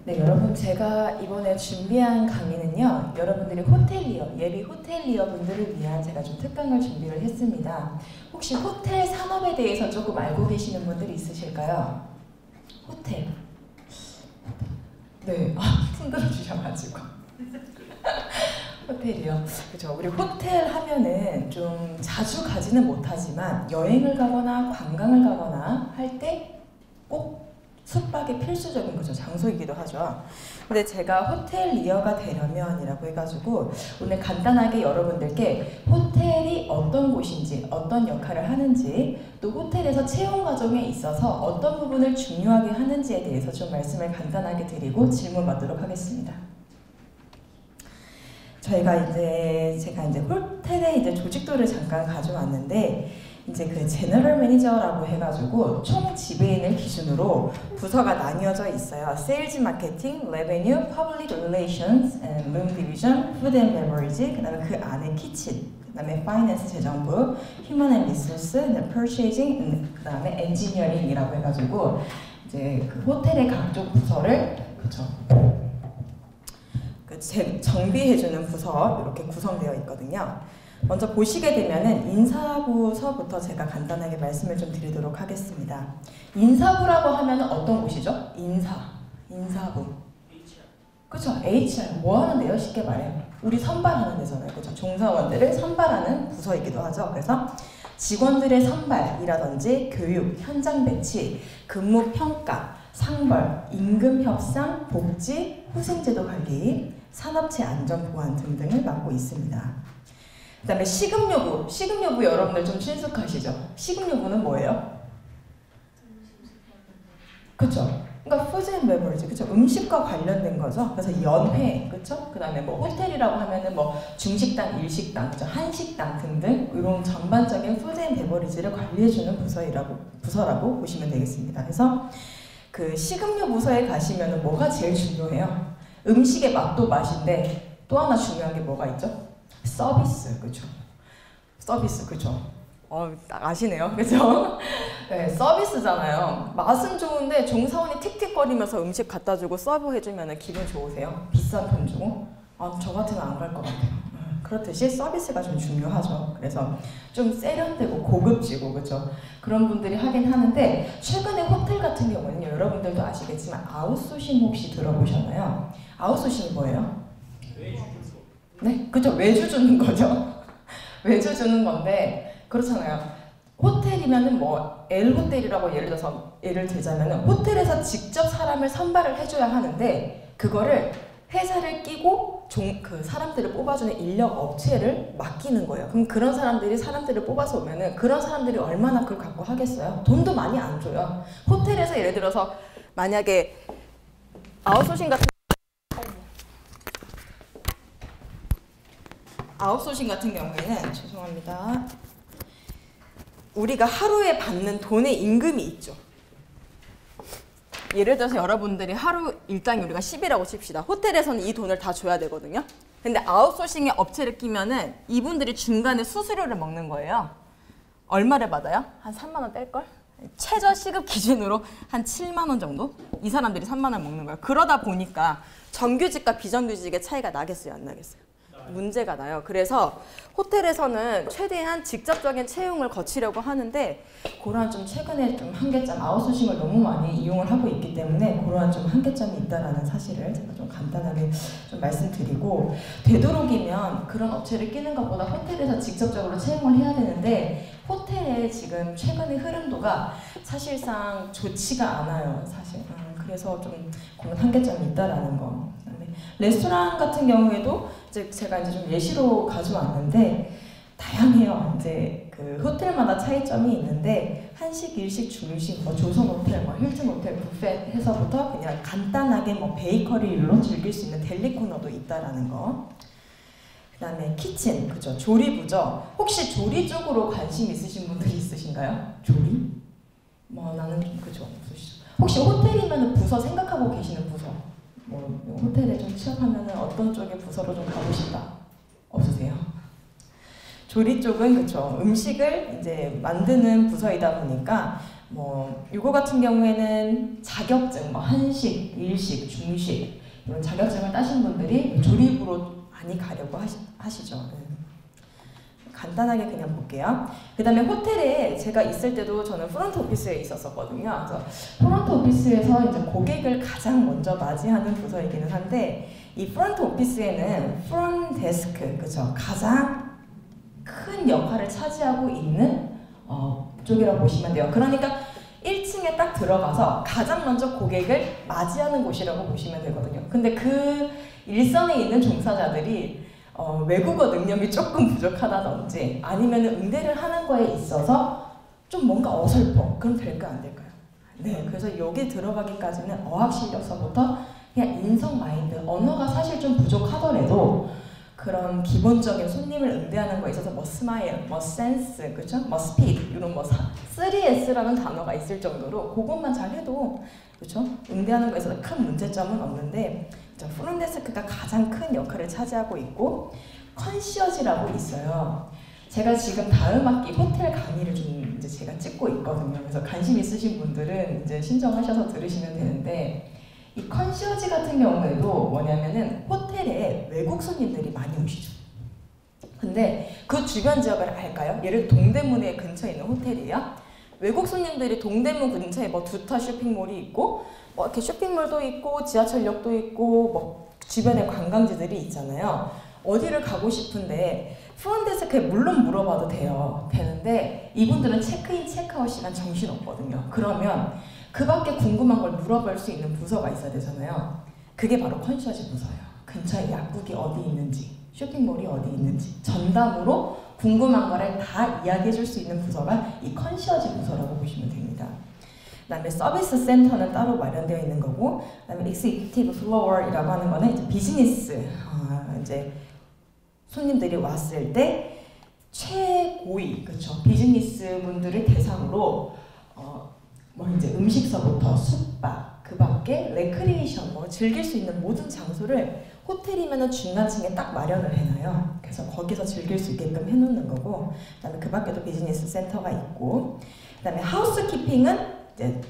네, 여러분 제가 이번에 준비한 강의는요. 여러분들이 호텔리어, 예비 호텔리어 분들을 위한 제가 좀 특강을 준비를 했습니다. 혹시 호텔 산업에 대해서 조금 알고 계시는 분들이 있으실까요? 호텔. 네, 흔들어 주셔가지고. 호텔이요. 그죠. 우리 호텔 하면은 좀 자주 가지는 못하지만 여행을 가거나 관광을 가거나 할 때 꼭 숙박이 필수적인 거죠. 장소이기도 하죠. 근데 제가 호텔리어가 되려면이라고 해가지고 오늘 간단하게 여러분들께 호텔이 어떤 곳인지, 어떤 역할을 하는지, 또 호텔에서 채용 과정에 있어서 어떤 부분을 중요하게 하는지에 대해서 좀 말씀을 간단하게 드리고 질문 받도록 하겠습니다. 제가 이제 호텔의 조직도를 잠깐 가져왔는데, 이제 그 제너럴 매니저라고 해가지고 총 지배인을 기준으로 부서가 나뉘어져 있어요. 세일즈 마케팅, 레베뉴, 퍼블릭 릴레이션스, 룸 디비전, 푸드 앤 베버리지, 그다음에 그 안에 키친, 그다음에 파이낸스 재정부, 휴먼 앤 리소스, 퍼체이징, 그다음에 엔지니어링이라고 해가지고 이제 그 호텔의 각종 부서를 정비해주는 부서 이렇게 구성되어 있거든요. 먼저 보시게 되면은 인사부서부터 제가 간단하게 말씀을 좀 드리도록 하겠습니다. 인사부라고 하면 어떤 곳이죠? 인사부. 그쵸? HR. 뭐 하는데요? 쉽게 말해요. 우리 선발하는 데잖아요. 그쵸? 종사원들을 선발하는 부서이기도 하죠. 그래서 직원들의 선발이라든지 교육, 현장 배치, 근무 평가, 상벌, 임금 협상, 복지, 후생제도 관리, 산업체 안전 보안 등등을 맡고 있습니다. 그 다음에 식음요부. 식음요부 여러분들 좀 친숙하시죠? 식음요부는 뭐예요? 그쵸? 그러니까 푸드 앤 베버리지, 그쵸? 음식과 관련된 거죠. 그래서 연회, 그쵸? 그 다음에 뭐 호텔이라고 하면은 뭐 중식당, 일식당, 그쵸? 한식당 등등 이런 전반적인 푸드 앤 베버리지를 관리해주는 부서라고 보시면 되겠습니다. 그래서 그 식음료 부서에 가시면은 뭐가 제일 중요해요? 음식의 맛도 맛인데 또 하나 중요한 게 뭐가 있죠? 서비스, 그죠? 서비스, 그죠? 딱 아시네요, 그죠? 네, 서비스잖아요. 맛은 좋은데 종사원이 틱틱거리면서 음식 갖다 주고 서브해주면 기분 좋으세요? 비싼 돈 주고? 저 같으면 안 갈 것 같아요. 그렇듯이 서비스가 좀 중요하죠. 그래서 좀 세련되고 고급지고, 그죠? 그런 분들이 하긴 하는데, 최근에 호텔 같은 경우는요, 여러분들도 아시겠지만 아웃소싱 혹시 들어보셨나요? 아웃소싱이 뭐예요? 네, 그죠? 외주 주는 거죠. 외주 주는 건데 그렇잖아요. 호텔이면은 뭐 L호텔이라고 예를 들자면은 호텔에서 직접 사람을 선발을 해줘야 하는데 그거를 회사를 끼고 그 사람들을 뽑아주는 인력 업체를 맡기는 거예요. 그럼 그런 사람들을 뽑아서 오면은 그런 사람들이 얼마나 그걸 갖고 하겠어요? 돈도 많이 안 줘요. 호텔에서 예를 들어서 만약에 아웃소싱 같은 경우에는 죄송합니다. 우리가 하루에 받는 돈의 임금이 있죠. 예를 들어서 여러분들이 하루 일당이 우리가 10이라고 칩시다. 호텔에서는 이 돈을 다 줘야 되거든요. 근데 아웃소싱에 업체를 끼면은 이분들이 중간에 수수료를 먹는 거예요. 얼마를 받아요? 한 3만 원 뗄걸? 최저 시급 기준으로 한 7만 원 정도? 이 사람들이 3만 원 먹는 거예요. 그러다 보니까 정규직과 비정규직의 차이가 나겠어요? 안 나겠어요? 문제가 나요. 그래서 호텔에서는 최대한 직접적인 채용을 거치려고 하는데 그러한 좀 최근에 좀 한계점, 아웃소싱을 너무 많이 이용을 하고 있기 때문에 그러한 좀 한계점이 있다라는 사실을 제가 좀 간단하게 좀 말씀드리고, 되도록이면 그런 업체를 끼는 것보다 호텔에서 직접적으로 채용을 해야 되는데 호텔의 지금 최근의 흐름도가 사실상 좋지가 않아요. 사실. 그래서 좀 그런 한계점이 있다라는 거. 그다음에 레스토랑 같은 경우에도 제가 좀 예시로 가져왔는데 다양해요. 이제 그 호텔마다 차이점이 있는데 한식, 일식, 중식, 뭐 조선 호텔, 뭐 힐튼 호텔, 뷔페 해서부터 그냥 간단하게 뭐 베이커리로 즐길 수 있는 델리 코너도 있다라는 거. 그다음에 키친, 그죠? 조리부죠. 혹시 조리 쪽으로 관심 있으신 분들이 있으신가요? 조리? 뭐 나는 그죠? 없으시죠? 혹시 호텔이면 부서 생각하고 계시는 부서? 뭐 호텔에 좀 취업하면은 어떤 쪽의 부서로 좀 가고 싶다? 없으세요? 조리 쪽은 그쵸. 음식을 이제 만드는 부서이다 보니까 이거 같은 경우에는 자격증, 한식, 일식, 중식 이런 자격증을 따신 분들이 조립으로 많이 가려고 하시죠. 간단하게 그냥 볼게요. 그 다음에 호텔에 제가 있을 때도 저는 프론트 오피스에 있었거든요. 그래서 프론트 오피스에서 이제 고객을 가장 먼저 맞이하는 부서이기는 한데 이 프론트 오피스에는 프론트 데스크, 그죠? 가장 큰 역할을 차지하고 있는 쪽이라고 보시면 돼요. 그러니까 1층에 딱 들어가서 가장 먼저 고객을 맞이하는 곳이라고 보시면 되거든요. 근데 그 일선에 있는 종사자들이 외국어 능력이 조금 부족하다든지 아니면 응대를 하는 거에 있어서 좀 뭔가 어설퍼. 그럼 될까 안 될까요? 네, 그래서 여기 들어가기까지는 어학 실력서부터 그냥 인성 마인드, 언어가 사실 좀 부족하더라도 그런 기본적인 손님을 응대하는 거에 있어서 스마일, 센스, 그죠? 스피드 이런 3S라는 단어가 있을 정도로 그것만 잘 해도 그죠? 응대하는 거에 있어서 큰 문제점은 없는데 프론데스크가 가장 큰 역할을 차지하고 있고 컨시어지라고 있어요. 제가 지금 다음 학기 호텔 강의를 좀 이제 제가 찍고 있거든요. 그래서 관심 있으신 분들은 이제 신청하셔서 들으시면 되는데 이 컨시어지 같은 경우에도 뭐냐면은 호텔에 외국 손님들이 많이 오시죠. 근데 그 주변 지역을 알까요? 예를 들어 동대문에 근처에 있는 호텔이에요. 외국 손님들이 동대문 근처에 두타 쇼핑몰이 있고 이렇게 쇼핑몰도 있고 지하철역도 있고 주변에 관광지들이 있잖아요. 어디를 가고 싶은데 프론데스크에 물론 물어봐도 되는데 이분들은 체크인 체크아웃 시간 정신없거든요. 그러면 그 밖에 궁금한 걸 물어볼 수 있는 부서가 있어야 되잖아요. 그게 바로 컨시어지 부서예요. 근처에 약국이 어디 있는지, 쇼핑몰이 어디 있는지 전담으로 궁금한 거를 다 이야기해 줄 수 있는 부서가 이 컨시어지 부서라고 보시면 됩니다. 그 다음에 서비스 센터는 따로 마련되어 있는 거고, 그 다음에 익스큐티브 플로어이라고 하는 거는 이제 비즈니스, 이제 손님들이 왔을 때 최고위, 그렇죠? 비즈니스 분들을 대상으로 이제 음식서부터 숙박, 그 밖에 레크리에이션, 즐길 수 있는 모든 장소를 호텔이면은 중간층에 딱 마련을 해놔요. 그래서 거기서 즐길 수 있게끔 해놓는 거고, 그다음에 그 밖에도 비즈니스 센터가 있고, 그다음에 하우스키핑은 이제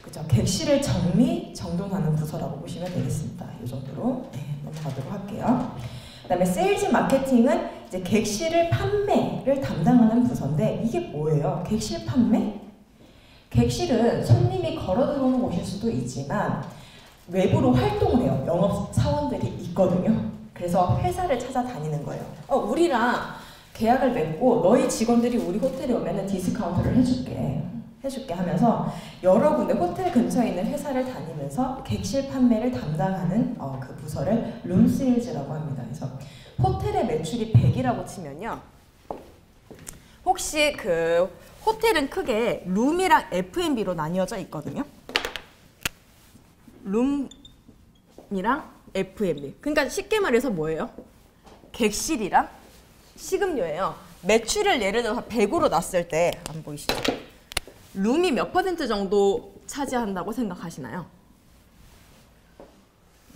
그죠, 객실을 정돈하는 부서라고 보시면 되겠습니다. 이 정도로 넘어가도록 할게요. 그다음에 세일즈 마케팅은 이제 객실을 판매를 담당하는 부서인데 이게 뭐예요? 객실 판매? 객실은 손님이 걸어 들어오는 곳일 수도 있지만 외부로 활동을 해요. 영업 사원들이 있거든요. 그래서 회사를 찾아다니는 거예요. 우리랑 계약을 맺고 너희 직원들이 우리 호텔에 오면 디스카운트를 해줄게 하면서 여러 군데 호텔 근처에 있는 회사를 다니면서 객실 판매를 담당하는 그 부서를 룸세일즈라고 합니다. 그래서 호텔의 매출이 100이라고 치면요. 혹시 그 호텔은 크게 룸이랑 F&B로 나뉘어져 있거든요. 룸이랑 F&B. 그러니까 쉽게 말해서 뭐예요? 객실이랑 식음료예요. 매출을 예를 들어서 100으로 놨을 때 안 보이시죠? 룸이 몇 % 정도 차지한다고 생각하시나요?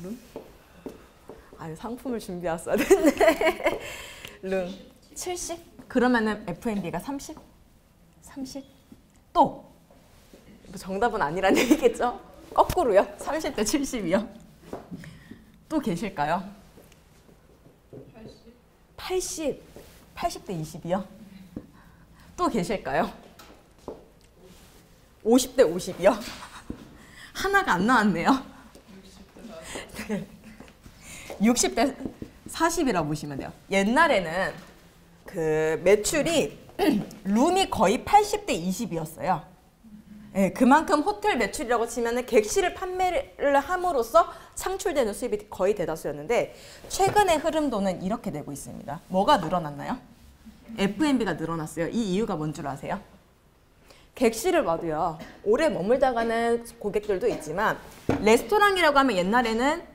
룸? 상품을 준비해 왔어야 됐네. 룸 70? 그러면은 F&B가 30? 30? 또! 정답은 아니란 얘기겠죠? 거꾸로요? 30대 70이요? 또 계실까요? 80? 80대 20이요? 또 계실까요? 50대 50이요? 하나가 안 나왔네요. 60대 40이라고 보시면 돼요. 옛날에는 그 매출이 룸이 거의 80대 20이었어요. 네, 그만큼 호텔 매출이라고 치면은 객실을 판매를 함으로써 창출되는 수입이 거의 대다수였는데 최근의 흐름도는 이렇게 되고 있습니다. 뭐가 늘어났나요? F&B가 늘어났어요. 이 이유가 뭔 줄 아세요? 객실을 봐도요. 오래 머물다 가는 고객들도 있지만 레스토랑이라고 하면 옛날에는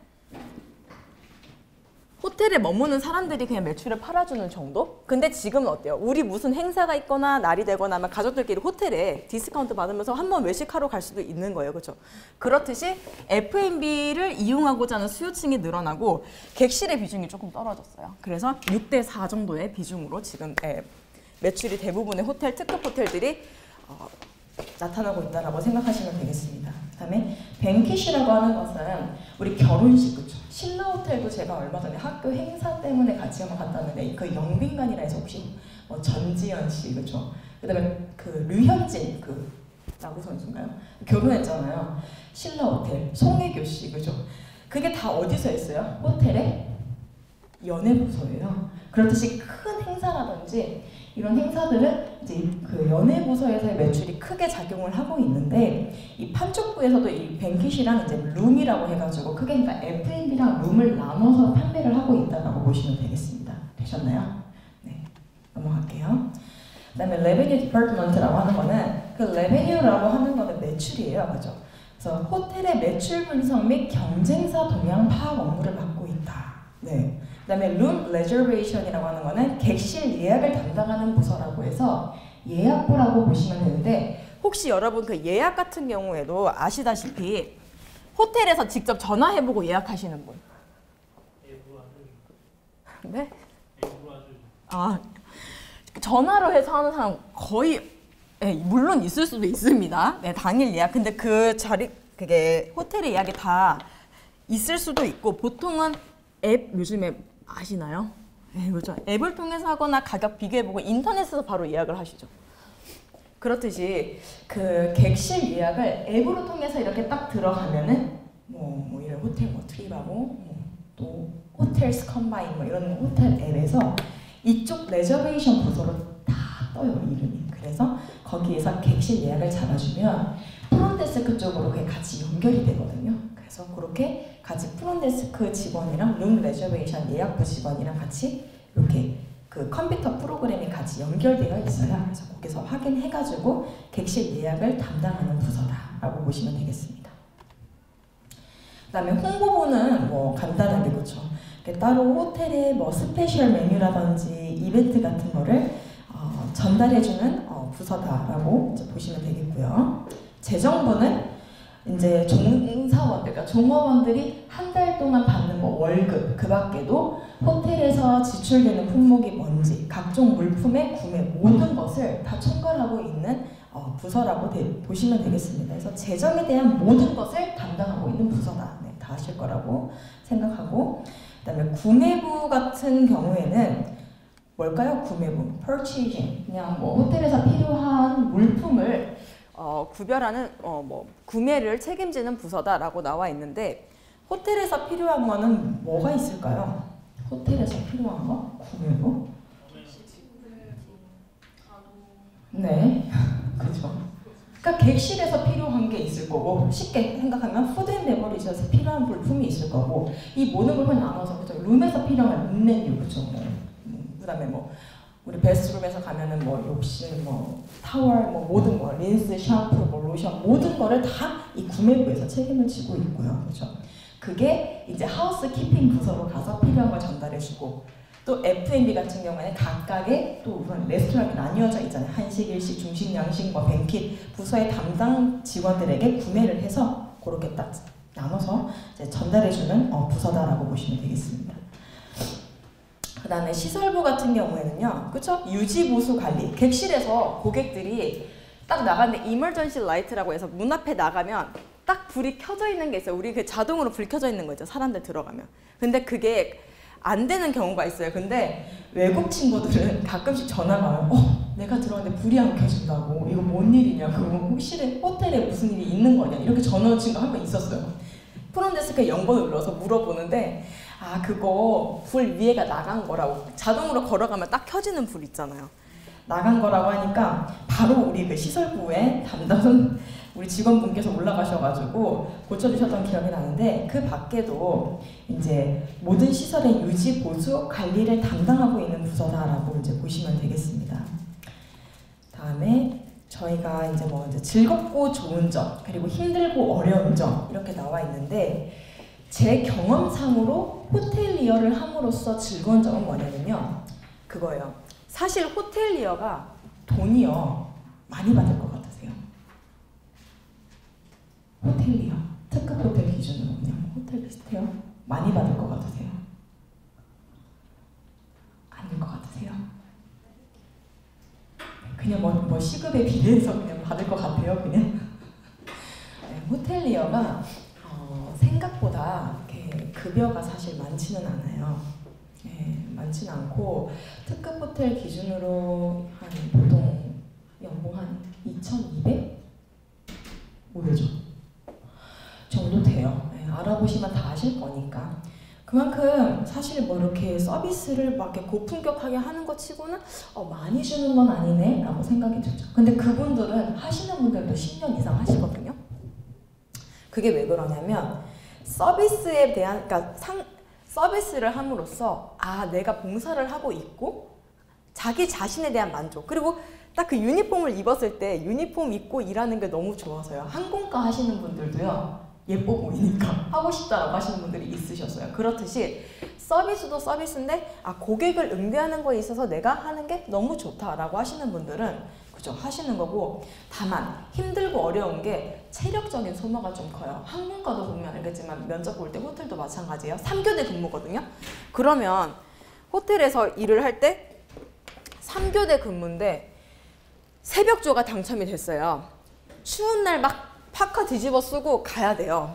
호텔에 머무는 사람들이 그냥 매출을 팔아주는 정도? 근데 지금은 어때요? 우리 무슨 행사가 있거나 날이 되거나 하면 가족들끼리 호텔에 디스카운트 받으면서 한번 외식하러 갈 수도 있는 거예요. 그렇죠? 그렇듯이 F&B를 이용하고자 하는 수요층이 늘어나고 객실의 비중이 조금 떨어졌어요. 그래서 6대 4 정도의 비중으로 지금 매출이 대부분의 호텔, 특급 호텔들이 나타나고 있다라고 생각하시면 되겠습니다. 그 다음에 뱅킷이라고 하는 것은 우리 결혼식, 그쵸? 신라 호텔도 제가 얼마 전에 학교 행사 때문에 같이 한번 갔다 왔는데 그 영빈관이라 해서 혹시 뭐 전지현 씨, 그쵸? 그 다음에 그 류현진, 그 야구 선수인가요? 결혼했잖아요. 신라 호텔, 송혜교 씨, 그죠? 그게 다 어디서 했어요? 호텔에? 연예부서예요. 그렇듯이 큰 행사라든지 이런 행사들은 이제 그 연예부서에서의 매출이 크게 작용을 하고 있는데 이 판촉부에서도 이 뱅킷이랑 이제 룸이라고 해가지고 크게 그러니까 F&B랑 룸을 나눠서 판매를 하고 있다라고 보시면 되겠습니다. 되셨나요? 네, 넘어갈게요. 그다음에 revenue department라고 하는 거는 그 revenue라고 하는 거는 매출이에요, 그죠? 그래서 호텔의 매출 분석 및 경쟁사 동향 파악 업무를 맡고 있다. 네. 그다음에 room reservation이라고 하는 거는 객실 예약을 담당하는 부서라고 해서 예약부라고 보시면 되는데 혹시 여러분 그 예약 같은 경우에도 아시다시피 호텔에서 직접 전화해보고 예약하시는 분? 네? 아, 전화로 해서 하는 사람 거의 물론 있을 수도 있습니다. 네, 당일 예약. 근데 그 자리 그게 호텔의 예약이 다 있을 수도 있고 보통은 앱 요즘에 아시나요? 네, 그렇죠. 앱을 통해서 하거나 가격 비교해보고 인터넷에서 바로 예약을 하시죠. 그렇듯이 그 객실 예약을 앱으로 통해서 이렇게 딱 들어가면은 뭐 이런 호텔 뭐 트립하고 또 호텔스 컴바인 뭐 이런 호텔 앱에서 이쪽 레저베이션 부서로 다 떠요, 이름이. 그래서 거기에서 객실 예약을 잡아주면 프론데스크 쪽으로 그게 같이 연결이 되거든요. 그래서 그렇게 같이 프론데스크 직원이랑 룸 레저베이션 예약부 직원이랑 같이 이렇게 그 컴퓨터 프로그램이 같이 연결되어 있어요. 그래서 거기서 확인해가지고 객실 예약을 담당하는 부서다라고 보시면 되겠습니다. 그다음에 홍보부는 뭐 간단하게 그렇죠. 따로 호텔의 뭐 스페셜 메뉴라든지 이벤트 같은 거를 전달해주는 부서다라고 이제 보시면 되겠고요. 재정부는 이제 종사원들, 그러니까 종업원들이 한 달 동안 받는 뭐 월급, 그 밖에도 호텔에서 지출되는 품목이 뭔지, 각종 물품의 구매 모든 것을 다 총괄하고 있는 부서라고 보시면 되겠습니다. 그래서 재정에 대한 모든 것을 담당하고 있는 부서다. 네, 다 하실 거라고 생각하고, 그다음에 구매부 같은 경우에는 뭘까요? 구매부, purchasing. 그냥 뭐 호텔에서 필요한 물품을 구별하는 뭐 구매를 책임지는 부서다라고 나와 있는데 호텔에서 필요한 거는 뭐가 있을까요? 호텔에서 필요한 거? 구매부? 네, 그렇죠. 그러니까 객실에서 필요한 게 있을 거고 쉽게 생각하면 푸드 앤 베버리지에서 필요한 물품이 있을 거고 이 모든 물품을 나눠서 그죠? 룸에서 필요한 룸 메뉴 그죠? 그다음에 뭐 우리 베스트룸에서 가면은 뭐 욕실, 뭐 타월, 뭐 모든 거, 린스, 샴푸, 뭐 로션 모든 거를 다 이 구매부에서 책임을 지고 있고요, 그렇죠? 그게 이제 하우스 키핑 부서로 가서 필요한 걸 전달해주고 또 F&B 같은 경우에는 각각의 또 레스토랑이 나뉘어져 있잖아요. 한식, 일식, 중식, 양식, 뭐 뱅킷 부서의 담당 직원들에게 구매를 해서 그렇게 딱 나눠서 이제 전달해주는 부서다라고 보시면 되겠습니다. 그 다음에 시설부 같은 경우에는요, 그쵸? 유지, 보수, 관리. 객실에서 고객들이 딱 나가는데 이머전시 라이트라고 해서 문 앞에 나가면 딱 불이 켜져 있는 게 있어요. 우리 그 자동으로 불 켜져 있는 거 있죠. 사람들 들어가면. 근데 그게 안 되는 경우가 있어요. 근데 외국 친구들은 가끔씩 전화가 와요. 내가 들어왔는데 불이 안 켜진다고. 이거 뭔 일이냐. 그거 혹시 호텔에 무슨 일이 있는 거냐. 이렇게 전화 온 친구가 한 번 있었어요. 프론데스크에 0번을 눌러서 물어보는데 아 그거 불 위에가 나간 거라고. 자동으로 걸어가면 딱 켜지는 불 있잖아요. 나간 거라고 하니까 바로 우리 그 시설부에 담당 우리 직원분께서 올라가셔가지고 고쳐주셨던 기억이 나는데 그 밖에도 이제 모든 시설의 유지, 보수, 관리를 담당하고 있는 부서다라고 이제 보시면 되겠습니다. 다음에 저희가 이제 뭐 이제 즐겁고 좋은 점 그리고 힘들고 어려운 점 이렇게 나와 있는데 제 경험상으로 호텔리어를 함으로써 즐거운 점은 뭐냐면요. 그거예요. 사실 호텔리어가 돈이요 많이 받을 것 같으세요? 호텔리어, 특급 호텔 기준으로 그냥 호텔 비슷해요? 많이 받을 것 같으세요? 아닐 것 같으세요? 그냥 뭐 시급에 비례해서 그냥 받을 것 같아요, 그냥. 네, 호텔리어가 생각보다 이렇게 급여가 사실 많지는 않아요. 네, 많지는 않고 특급 호텔 기준으로 한 보통 연봉 한 2,200? 500죠. 정도 돼요. 네, 알아보시면 다 아실 거니까. 그만큼 사실 뭐 이렇게 서비스를 막 이렇게 고품격하게 하는 것 치고는 많이 주는 건 아니네 라고 생각이 들죠. 근데 그분들은 하시는 분들도 10년 이상 하시거든요. 그게 왜 그러냐면 서비스에 대한, 그러니까 서비스를 함으로써 내가 봉사를 하고 있고 자기 자신에 대한 만족, 그리고 딱 그 유니폼을 입었을 때 유니폼 입고 일하는 게 너무 좋아서요. 항공과 하시는 분들도요, 예뻐 보이니까 하고 싶다라고 하시는 분들이 있으셨어요. 그렇듯이 서비스도 서비스인데 고객을 응대하는 거에 있어서 내가 하는 게 너무 좋다라고 하시는 분들은 그죠, 하시는 거고, 다만 힘들고 어려운 게 체력적인 소모가 좀 커요. 항공과도 보면 알겠지만 면접 볼 때 호텔도 마찬가지예요. 3교대 근무거든요. 그러면 호텔에서 일을 할 때 3교대 근무인데 새벽조가 당첨이 됐어요. 추운 날 막 파카 뒤집어 쓰고 가야 돼요.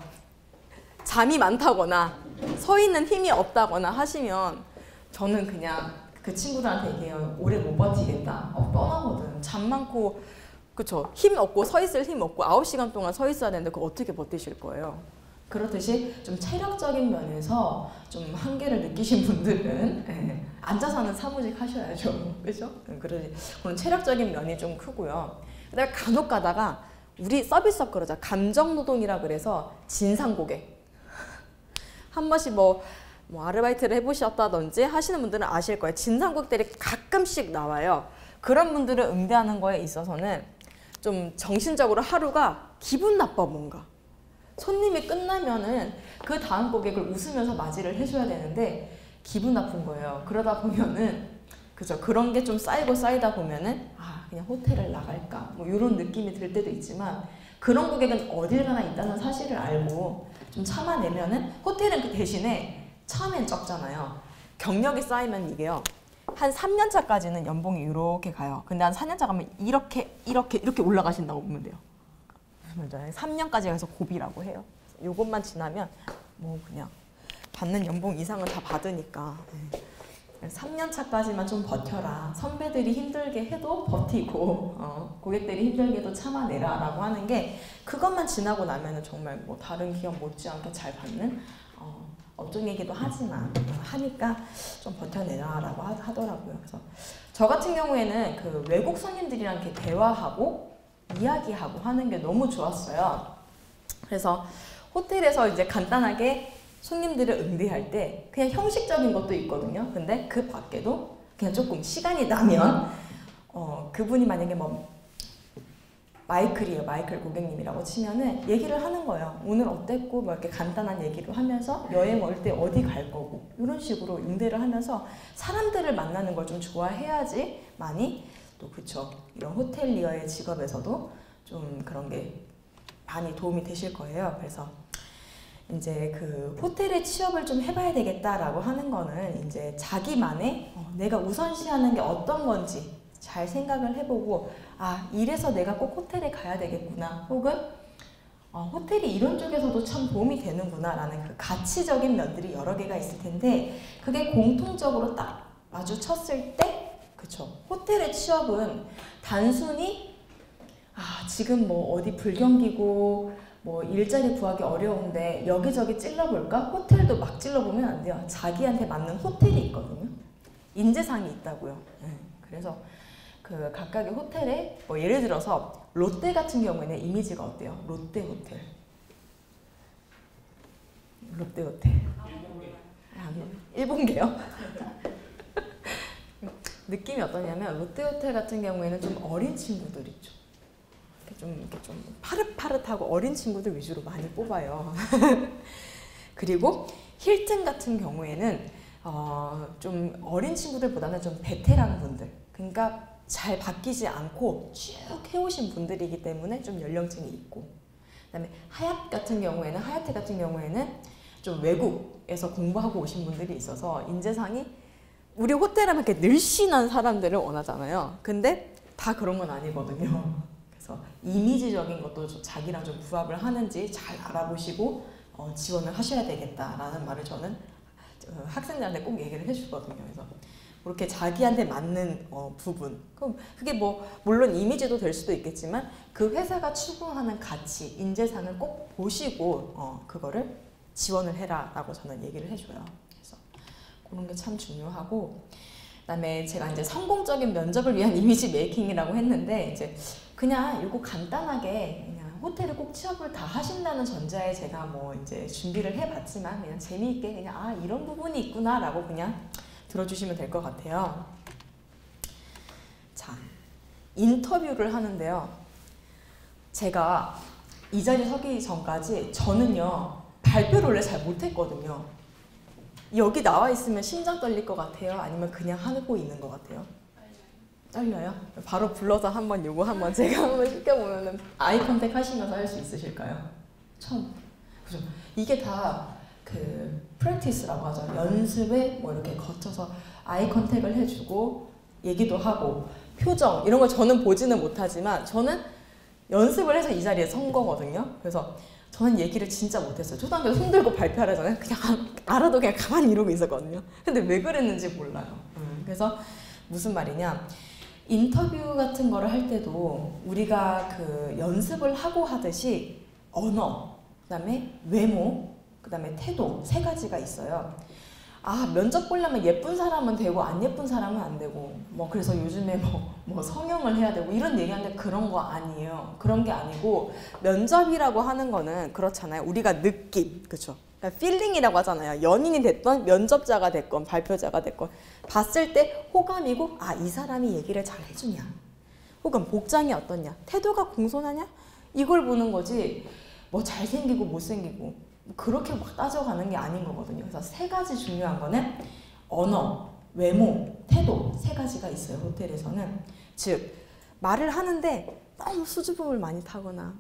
잠이 많다거나 서 있는 힘이 없다거나 하시면 저는 그냥 그 친구들한테 얘기해요. 오래 못 버티겠다. 뻔하거든. 잠 많고 그쵸, 힘 없고 서 있을 힘 없고 9시간 동안 서 있어야 되는데 그거 어떻게 버티실 거예요. 그렇듯이 좀 체력적인 면에서 좀 한계를 느끼신 분들은 앉아서 하는 사무직 하셔야죠. 그죠? 그런 체력적인 면이 좀 크고요. 그다음에 간혹 가다가 우리 서비스업 그러자, 감정노동이라 그래서 진상고객. 한 번씩 뭐 아르바이트를 해보셨다든지 하시는 분들은 아실 거예요. 진상고객들이 가끔씩 나와요. 그런 분들을 응대하는 거에 있어서는 좀 정신적으로 하루가 기분 나빠 뭔가. 손님이 끝나면은 그 다음 고객을 웃으면서 맞이를 해줘야 되는데 기분 나쁜 거예요. 그러다 보면은 그죠, 그런 게 좀 쌓이고 쌓이다 보면은 그냥 호텔을 나갈까 뭐 이런 느낌이 들 때도 있지만, 그런 고객은 어딜 가나 있다는 사실을 알고 좀 참아내면은, 호텔은 그 대신에 처음엔 적잖아요. 경력이 쌓이면 이게요, 한 3년 차까지는 연봉이 이렇게 가요. 근데 한 4년 차 가면 이렇게 올라가신다고 보면 돼요. 3년까지 가서 고비라고 해요. 요것만 지나면 뭐 그냥 받는 연봉 이상은 다 받으니까. 3년 차까지만 좀 버텨라. 선배들이 힘들게 해도 버티고 고객들이 힘들게 해도 참아내라 라고 하는 게, 그것만 지나고 나면은 정말 뭐 다른 기업 못지않게 잘 받는 업종이기도 하지만 하니까 좀 버텨내라 라고 하더라고요. 그래서 저 같은 경우에는 그 외국 손님들이랑 이렇게 대화하고 이야기하고 하는 게 너무 좋았어요. 그래서 호텔에서 이제 간단하게 손님들을 응대할 때 그냥 형식적인 것도 있거든요. 근데 그 밖에도 그냥 조금 시간이 나면 그분이 만약에 뭐 마이클이에요. 마이클 고객님이라고 치면은 얘기를 하는 거예요. 오늘 어땠고 뭐 이렇게 간단한 얘기를 하면서 여행 올 때 어디 갈 거고 이런 식으로 응대를 하면서 사람들을 만나는 걸 좀 좋아해야지 많이 또 그쵸, 이런 호텔리어의 직업에서도 좀 그런 게 많이 도움이 되실 거예요. 그래서 이제 그 호텔에 취업을 좀 해봐야 되겠다라고 하는 거는 이제 자기만의 내가 우선시하는 게 어떤 건지 잘 생각을 해보고, 이래서 내가 꼭 호텔에 가야 되겠구나, 혹은 호텔이 이런 쪽에서도 참 도움이 되는구나 라는 그 가치적인 면들이 여러 개가 있을 텐데, 그게 공통적으로 딱 마주쳤을 때 그쵸, 호텔의 취업은 단순히 지금 뭐 어디 불경기고 뭐 일자리 구하기 어려운데 여기저기 찔러볼까? 호텔도 막 찔러보면 안 돼요. 자기한테 맞는 호텔이 있거든요. 인재상이 있다고요. 그래서 그 각각의 호텔에 뭐 예를 들어서 롯데 같은 경우에는 이미지가 어때요? 롯데 호텔. 롯데 호텔. 일본계요? 느낌이 어떠냐면 롯데 호텔 같은 경우에는 좀 어린 친구들 있죠. 이렇게 좀 파릇파릇하고 어린 친구들 위주로 많이 뽑아요. 그리고 힐튼 같은 경우에는 좀 어린 친구들보다는 좀 베테랑 분들, 그러니까 잘 바뀌지 않고 쭉 해오신 분들이기 때문에 좀 연령층이 있고, 그다음에 하얏트 같은 경우에는 좀 외국에서 공부하고 오신 분들이 있어서 인재상이, 우리 호텔은 이렇게 늘씬한 사람들을 원하잖아요. 근데 다 그런 건 아니거든요. 그래서 이미지적인 것도 자기랑 좀 부합을 하는지 잘 알아보시고 지원을 하셔야 되겠다라는 말을 저는 학생들한테 꼭 얘기를 해주거든요. 그래서 그렇게 자기한테 맞는 부분, 그럼 그게 뭐 물론 이미지도 될 수도 있겠지만 그 회사가 추구하는 가치, 인재상을 꼭 보시고 그거를 지원을 해라라고 저는 얘기를 해줘요. 그래서 그런 게 참 중요하고, 그다음에 제가 이제 성공적인 면접을 위한 이미지 메이킹이라고 했는데 이제 그냥 이거 간단하게 그냥 호텔에 꼭 취업을 다 하신다는 전제에 제가 뭐 이제 준비를 해봤지만 그냥 재미있게 그냥 아 이런 부분이 있구나라고 그냥 들어주시면 될 것 같아요. 자, 인터뷰를 하는데요. 제가 이 자리에 서기 전까지 저는요 발표를 원래 잘 못했거든요. 여기 나와 있으면 심장 떨릴 것 같아요? 아니면 그냥 하고 있는 것 같아요? 떨려요? 바로 불러서 한번 요거 한번 제가 한번 시켜보면은 아이 컨택 하시면서 할 수 있으실까요? 처음. 그죠? 이게 다 그 프랙티스라고 하죠. 연습에 뭐 이렇게 거쳐서 아이 컨택을 해주고 얘기도 하고 표정 이런 걸 저는 보지는 못하지만 저는 연습을 해서 이 자리에 선 거거든요. 그래서 저는 얘기를 진짜 못했어요. 초등학교 손 들고 발표하잖아요. 그냥 알아도 그냥 가만히 이러고 있었거든요. 근데 왜 그랬는지 몰라요. 그래서 무슨 말이냐, 인터뷰 같은 거를 할 때도 우리가 그 연습을 하고 하듯이 언어, 그다음에 외모, 그다음에 태도 세 가지가 있어요. 아, 면접 보려면 예쁜 사람은 되고 안 예쁜 사람은 안 되고 뭐 그래서 요즘에 뭐 성형을 해야 되고 이런 얘기하는데 그런 거 아니에요. 그런 게 아니고 면접이라고 하는 거는 그렇잖아요. 우리가 느낌, 그렇죠? 그러니까 필링이라고 하잖아요. 연인이 됐건 면접자가 됐건 발표자가 됐건 봤을 때 호감이고 아, 이 사람이 얘기를 잘 해주냐, 혹은 복장이 어떻냐, 태도가 공손하냐, 이걸 보는 거지 뭐 잘생기고 못생기고 그렇게 막 따져가는 게 아닌 거거든요. 그래서 세 가지 중요한 거는 언어, 외모, 태도 세 가지가 있어요. 호텔에서는. 즉 말을 하는데 너무 수줍음을 많이 타거나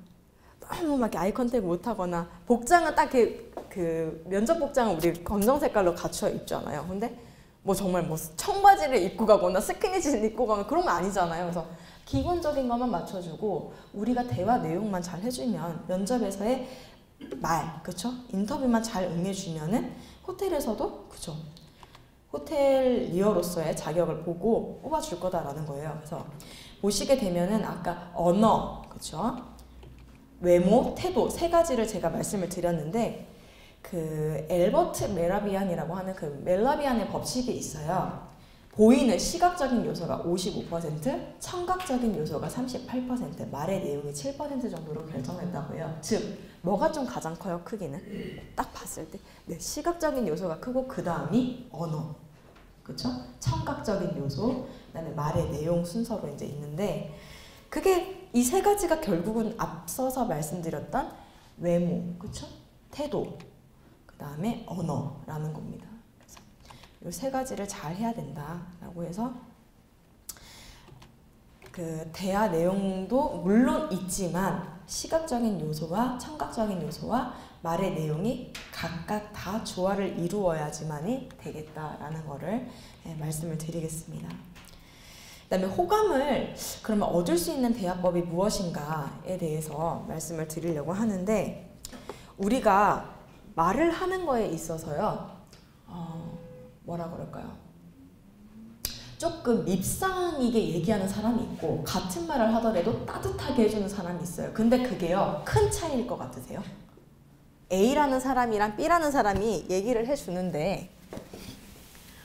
너무 막 아이 컨택 못 하거나, 복장은 딱 그 면접 복장은 우리 검정 색깔로 갖춰 입잖아요. 근데 뭐 정말 뭐 청바지를 입고 가거나 스키니진을 입고 가거나 그런 거 아니잖아요. 그래서 기본적인 것만 맞춰주고 우리가 대화 내용만 잘 해주면 면접에서의 말, 그쵸? 인터뷰만 잘 응해주면은 호텔에서도, 그쵸? 호텔리어로서의 자격을 보고 뽑아줄 거다라는 거예요. 그래서 보시게 되면은 아까 언어, 그쵸? 외모, 태도 세 가지를 제가 말씀을 드렸는데 그 엘버트 멜라비안이라고 하는 그 멜라비안의 법칙이 있어요. 보이는 시각적인 요소가 55%, 청각적인 요소가 38%, 말의 내용이 7% 정도로 결정된다고 해요. 즉, 뭐가 좀 가장 커요, 크기는? 딱 봤을 때. 네, 시각적인 요소가 크고 그 다음이 언어, 그렇죠? 청각적인 요소, 그다음에 말의 내용 순서로 이제 있는데 그게 이 세 가지가 결국은 앞서서 말씀드렸던 외모, 그렇죠? 태도, 그 다음에 언어라는 겁니다. 이 세 가지를 잘 해야 된다라고 해서 그 대화 내용도 물론 있지만 시각적인 요소와 청각적인 요소와 말의 내용이 각각 다 조화를 이루어야지만이 되겠다라는 거를 말씀을 드리겠습니다. 그다음에 호감을 그러면 얻을 수 있는 대화법이 무엇인가에 대해서 말씀을 드리려고 하는데, 우리가 말을 하는 거에 있어서요, 뭐라 그럴까요? 조금 밉상이게 얘기하는 사람이 있고 같은 말을 하더라도 따뜻하게 해주는 사람이 있어요. 근데 그게요, 큰 차이일 것 같으세요? A라는 사람이랑 B라는 사람이 얘기를 해주는데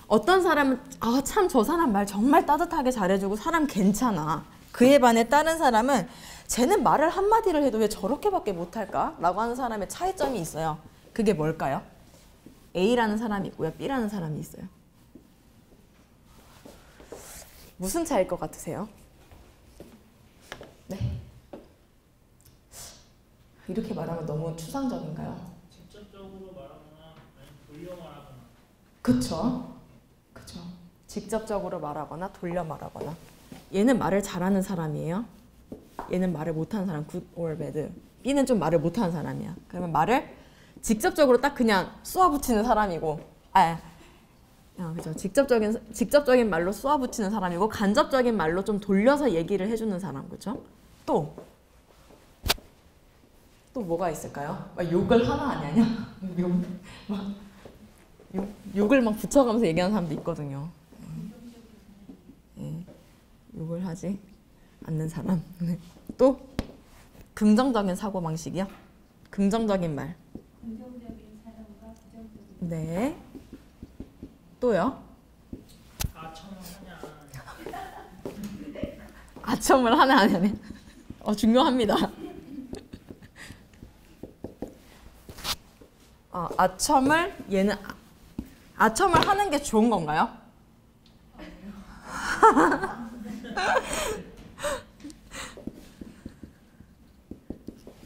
어떤 사람은 아, 참 저 사람 말 정말 따뜻하게 잘해주고 사람 괜찮아. 그에 반해 다른 사람은 쟤는 말을 한마디를 해도 왜 저렇게밖에 못할까? 라고 하는 사람의 차이점이 있어요. 그게 뭘까요? A라는 사람이 있고요, B라는 사람이 있어요. 무슨 차이일 것 같으세요? 네. 이렇게 말하면 너무 추상적인가요? 직접적으로 말하거나 아니면 돌려 말하거나. 그쵸? 그쵸. 직접적으로 말하거나 돌려 말하거나. 얘는 말을 잘하는 사람이에요. 얘는 말을 못하는 사람, good or bad. B는 좀 말을 못하는 사람이야. 그러면 말을 직접적으로 딱 그냥 쏘아붙이는 사람이고, 그죠. 직접적인 말로 쏘아붙이는 사람이고 간접적인 말로 좀 돌려서 얘기를 해주는 사람, 그죠? 또 뭐가 있을까요? 막 욕을 하나 안 하냐? 욕을 막 붙여가면서 얘기하는 사람도 있거든요. 욕을 하지 않는 사람. 또 긍정적인 사고 방식이요. 긍정적인 말. 긍정적인 사람과 부정적인 네. 또요. 아첨을 하냐 아첨을 하네 안 하네. 중요합니다. 아첨을 하는 게 좋은 건가요?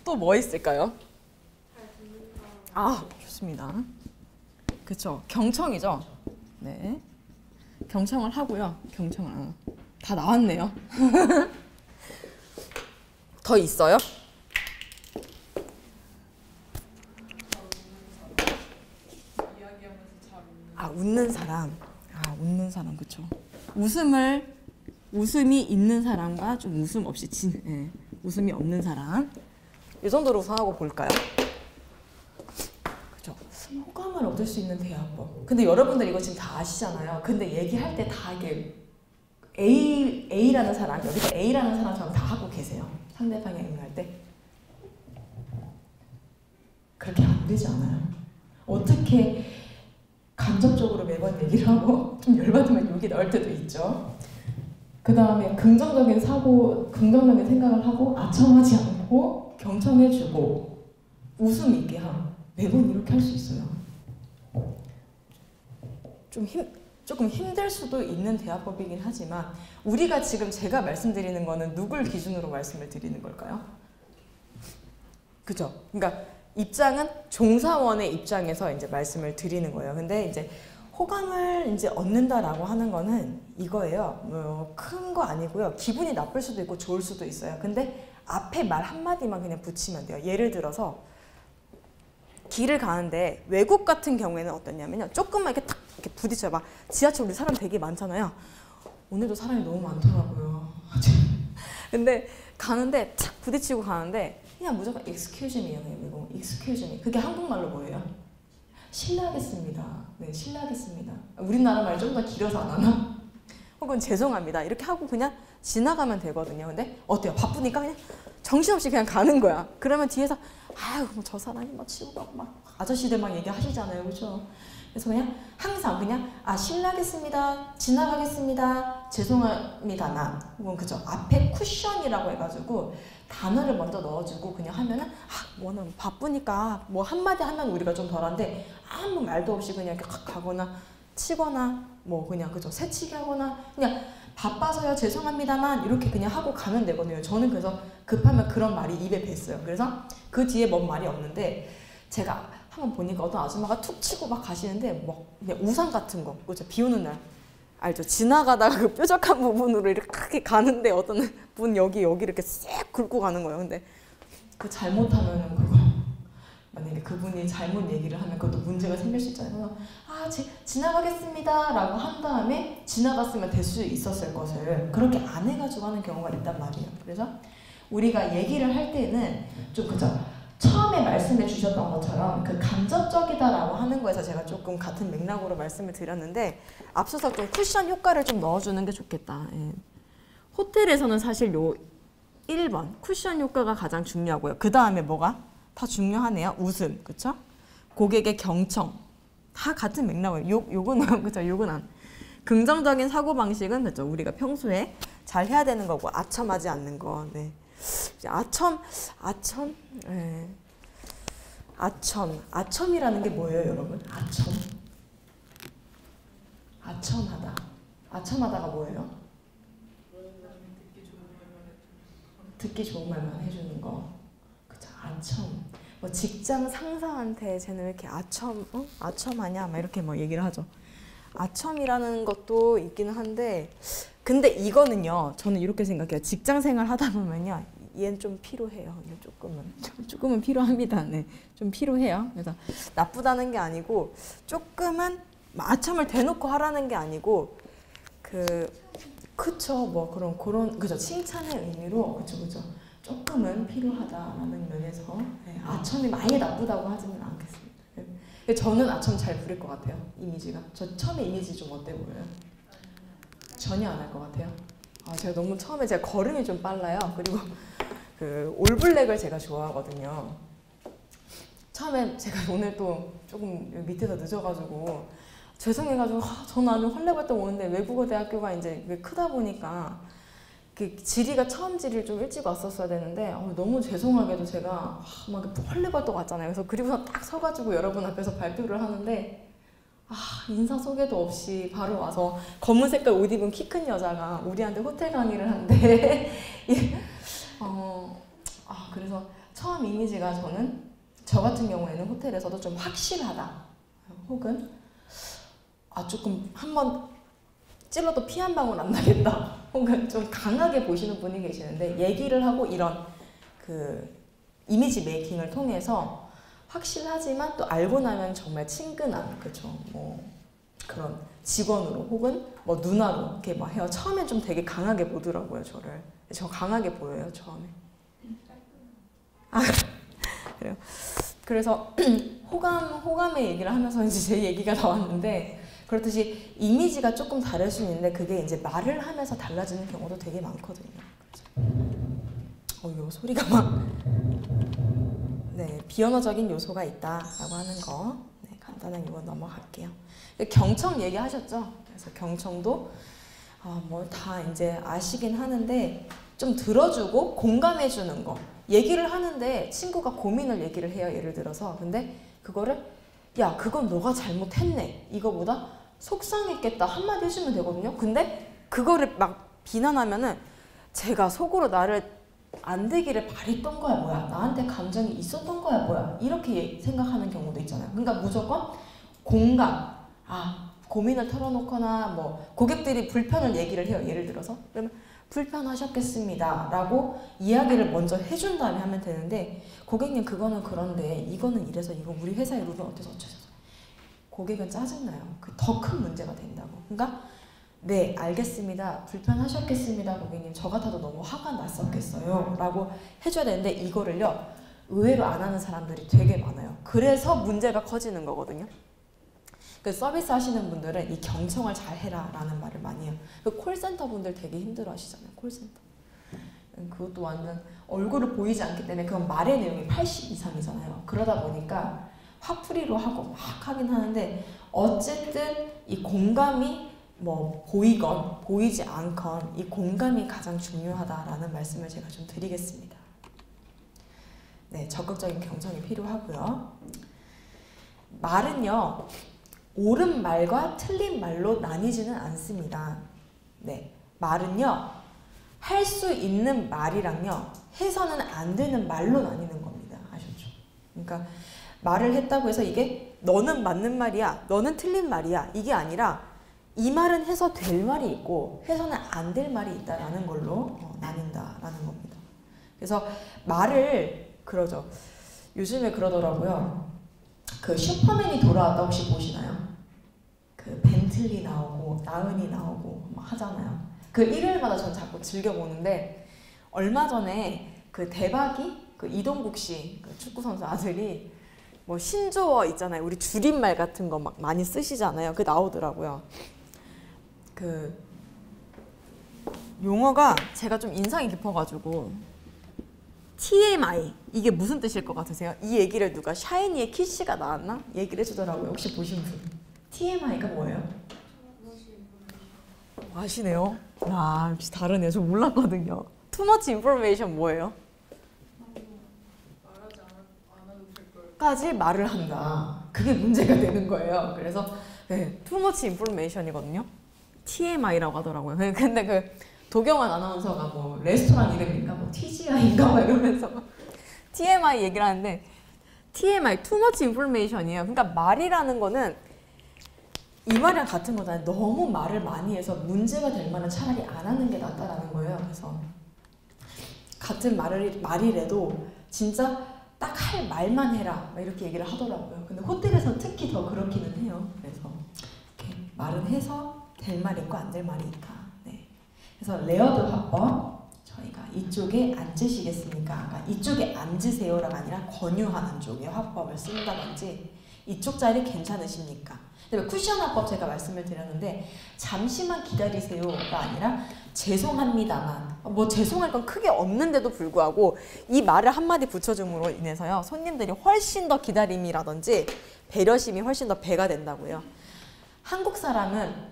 또 뭐 있을까요? 좋습니다. 그쵸. 경청이죠. 네. 경청을 하고요. 경청을 다 나왔네요. 더 있어요? 웃는 사람. 웃는 사람, 그쵸. 웃음이 있는 사람과 좀 웃음 없이 웃음이 없는 사람. 이 정도로 우선하고 볼까요? 그죠. 호감을 얻을 수 있는 대화법. 근데 여러분들 이거 지금 다 아시잖아요. 근데 얘기할 때 다 이게 A라는 사람, 여기서 A라는 사람처럼 다 하고 계세요. 상대방이 얘기할 때. 그렇게 안 되지 않아요. 어떻게 간접적으로 매번 얘기를 하고 좀 열받으면 욕이 나올 때도 있죠. 그 다음에 긍정적인 생각을 하고 아첨하지 않고 경청해주고 웃음 있게 함. 매번 이렇게 할 수 있어요. 조금 힘들 수도 있는 대화법이긴 하지만 우리가 지금 제가 말씀드리는 거는 누굴 기준으로 말씀을 드리는 걸까요? 그죠? 그러니까 입장은 종사원의 입장에서 이제 말씀을 드리는 거예요. 근데 이제 호감을 이제 얻는다라고 하는 거는 이거예요. 큰 거 아니고요. 기분이 나쁠 수도 있고 좋을 수도 있어요. 근데 앞에 말 한마디만 그냥 붙이면 돼요. 예를 들어서 길을 가는데 외국 같은 경우에는 어떠냐면요. 조금만 이렇게 탁 이렇게 부딪혀요. 막 지하철 우리 사람 되게 많잖아요. 오늘도 사람이 너무 많더라고요. 근데 가는데 탁 부딪히고 가는데 그냥 무조건 excuse me예요. 그냥 excuse me. 그게 한국말로 뭐예요? 실례하겠습니다. 네, 실례하겠습니다. 우리나라 말 좀 더 길어서 안 하나? 혹은 죄송합니다. 이렇게 하고 그냥 지나가면 되거든요. 근데 어때요? 바쁘니까 그냥 정신없이 그냥 가는 거야. 그러면 뒤에서 아유 뭐 저 사람이 막 치우고 막 아저씨들 막 얘기하시잖아요. 그렇죠? 그래서 그냥 항상 그냥 실례하겠습니다. 지나가겠습니다. 죄송합니다만 혹은 그죠? 앞에 쿠션이라고 해가지고 단어를 먼저 넣어주고 그냥 하면은 뭐는 바쁘니까 뭐 한마디 하면 우리가 좀 덜한데 아무 말도 없이 그냥 이렇게 확 가거나 치거나 뭐 그냥 그죠? 새치기 하거나 그냥 바빠서요 죄송합니다만 이렇게 그냥 하고 가면 되거든요. 저는 그래서 급하면 그런 말이 입에 뱄어요. 그래서 그 뒤에 뭔 말이 없는데 제가 한번 보니까 어떤 아줌마가 툭 치고 막 가시는데 뭐 그냥 우산 같은 거 그죠? 비 오는 날 알죠? 지나가다가 그 뾰족한 부분으로 이렇게 가는데 어떤 분 여기 이렇게 쓱 긁고 가는 거예요. 근데 그 잘못하면은 그거 만약에 그분이 잘못 얘기를 하면 그것도 문제가 생길 수 있잖아요. 지나가겠습니다 라고 한 다음에 지나갔으면 될 수 있었을 것을 그렇게 안 해가지고 하는 경우가 있단 말이에요. 그래서 우리가 얘기를 할 때는 좀 그죠? 처음에 말씀해 주셨던 것처럼 그 간접적이다라고 하는 거에서 제가 조금 같은 맥락으로 말씀을 드렸는데 앞서서 좀 쿠션 효과를 좀 넣어주는 게 좋겠다. 예. 호텔에서는 사실 요 1번 쿠션 효과가 가장 중요하고요. 그 다음에 뭐가? 다 중요하네요. 웃음, 그쵸? 고객의 경청 다 같은 맥락이에요. 욕은 그쵸? 욕은 안. 긍정적인 사고 방식은 그죠? 우리가 평소에 잘 해야 되는 거고 아첨하지 않는 거. 네. 네. 아첨이라는 게 뭐예요, 여러분? 아첨하다가 뭐예요? 듣기 좋은 말만 해주는 거. 그쵸, 아첨. 뭐 직장 상사한테 쟤는 왜 이렇게 아첨하냐? 막 이렇게 뭐 얘기를 하죠. 아첨이라는 것도 있기는 한데, 근데 이거는요, 저는 이렇게 생각해요. 직장 생활 하다 보면요, 얘는 좀 필요해요. 조금은 필요합니다. 네, 좀 필요해요. 그래서 나쁘다는 게 아니고 조금은 아첨을 대놓고 하라는 게 아니고 그쵸 뭐 그런 그죠 칭찬의 의미로 그쵸 조금은 필요하다라는 면에서 네, 아첨이 많이 나쁘다고 하지는 않겠습니다. 네. 저는 아첨 잘 부릴 것 같아요. 이미지가 저 처음에 이미지 좀 어때 보여요? 전혀 안 할 것 같아요. 제가 너무 처음에 제가 걸음이 좀 빨라요. 그리고 그 올블랙을 제가 좋아하거든요. 처음에 제가 오늘 또 조금 밑에서 늦어가지고 죄송해가지고 저는 헐레벌떡 오는데 외국어 대학교가 이제 크다 보니까 그 지리가 처음 지리를 좀 일찍 왔었어야 되는데 너무 죄송하게도 제가 막 헐레벌떡 왔잖아요. 그래서 그리고서 딱 서가지고 여러분 앞에서 발표를 하는데 인사 소개도 없이 바로 와서 검은 색깔 옷 입은 키 큰 여자가 우리한테 호텔 강의를 하는데 그래서 처음 이미지가 저 같은 경우에는 호텔에서도 좀 확실하다 혹은 조금 한번 찔러도 피 한 방울 안 나겠다 혹은 좀 강하게 보시는 분이 계시는데 얘기를 하고 이런 그 이미지 메이킹을 통해서 확실하지만 또 알고 나면 정말 친근한 그쵸 뭐 그런 직원으로 혹은 뭐 누나로 이렇게 막 해요. 처음엔 좀 되게 강하게 보더라고요 저를. 저 강하게 보여요 처음에. 그래요. 그래서 호감의 얘기를 하면서 이제 제 얘기가 나왔는데 그렇듯이 이미지가 조금 다를 수 있는데 그게 이제 말을 하면서 달라지는 경우도 되게 많거든요. 요 소리가 막 비언어적인 요소가 있다라고 하는 거 간단하게 이거 넘어갈게요. 경청 얘기하셨죠? 그래서 경청도 뭐 다 이제 아시긴 하는데 좀 들어주고 공감해주는 거. 얘기를 하는데 친구가 고민을 얘기를 해요. 예를 들어서. 근데 그거를 야 그건 너가 잘못했네. 이거보다 속상했겠다 한마디 해주면 되거든요. 근데 그거를 막 비난하면은 제가 속으로 나를 안 되기를 바랬던 거야 뭐야. 나한테 감정이 있었던 거야 뭐야. 이렇게 생각하는 경우도 있잖아요. 그러니까 무조건 공감. 고민을 털어놓거나 뭐 고객들이 불편을 얘기를 해요. 예를 들어서 그러면 불편하셨겠습니다 라고 이야기를 먼저 해준 다음에 하면 되는데 고객님 그거는 그런데 이거는 이래서 이거 우리 회사의 룰은 어때서 어쩌서 고객은 짜증나요. 더 큰 문제가 된다고. 그러니까 네 알겠습니다. 불편하셨겠습니다 고객님. 저 같아도 너무 화가 났었겠어요 라고 해줘야 되는데 이거를요 의외로 안 하는 사람들이 되게 많아요. 그래서 문제가 커지는 거거든요. 그 서비스 하시는 분들은 이 경청을 잘 해라 라는 말을 많이 해요. 그 콜센터 분들 되게 힘들어 하시잖아요. 콜센터. 그것도 완전 얼굴을 보이지 않기 때문에 그건 말의 내용이 80 이상이잖아요. 그러다 보니까 화풀이로 하고 막 하긴 하는데 어쨌든 이 공감이 뭐 보이건 보이지 않건 이 공감이 가장 중요하다라는 말씀을 제가 좀 드리겠습니다. 네, 적극적인 경청이 필요하고요. 말은요. 옳은 말과 틀린 말로 나뉘지는 않습니다. 네, 말은요. 할 수 있는 말이랑요. 해서는 안 되는 말로 나뉘는 겁니다. 아셨죠? 그러니까 말을 했다고 해서 이게 너는 맞는 말이야, 너는 틀린 말이야 이게 아니라 이 말은 해서 될 말이 있고 해서는 안 될 말이 있다라는 걸로 나뉜다라는 겁니다. 그래서 말을 그러죠. 요즘에 그러더라고요. 그 슈퍼맨이 돌아왔다 혹시 보시나요? 그 벤틀리 나오고 나은이 나오고 막 하잖아요. 그 일요일마다 전 자꾸 즐겨보는데 얼마 전에 그 대박이 그 이동국 씨 그 축구 선수 아들이 뭐 신조어 있잖아요. 우리 줄임말 같은 거 막 많이 쓰시잖아요. 그 나오더라고요. 그 용어가 제가 좀 인상이 깊어가지고 TMI 이게 무슨 뜻일 것 같으세요? 이 얘기를 누가 샤이니의 키씨가 나왔나? 얘기를 해주더라고요. 혹시 보신 분? TMI가 뭐예요? 아시네요? 와 역시 다르네요. 저 몰랐거든요. Too much information 뭐예요? 까지 말을 한다. 그게 문제가 되는 거예요. 그래서 네, Too much information이거든요. TMI라고 하더라고요. 근데 그 도경환 아나운서가 뭐 레스토랑 이름인가 뭐 TGI인가 뭐 이러면서 TMI 얘기를 하는데 TMI, Too much information이에요. 그러니까 말이라는 거는 이 말이랑 같은 거잖아요. 너무 말을 많이 해서 문제가 될 말은 차라리 안 하는 게 낫다라는 거예요. 그래서 같은 말이라도 진짜 딱 할 말만 해라 이렇게 얘기를 하더라고요. 근데 호텔에서 특히 더 그렇기는 해요. 그래서 말은 해서 될 말이 있고 안 될 말이 있다. 네. 그래서 레어드 화법 저희가 이쪽에 앉으시겠습니까? 그러니까 이쪽에 앉으세요라가 아니라 권유하는 쪽의 화법을 쓴다든지 이쪽 자리 괜찮으십니까? 근데 쿠션 화법 제가 말씀을 드렸는데 잠시만 기다리세요가 아니라 죄송합니다만 뭐 죄송할 건 크게 없는데도 불구하고 이 말을 한마디 붙여줌으로 인해서요 손님들이 훨씬 더 기다림이라든지 배려심이 훨씬 더 배가 된다고요. 한국 사람은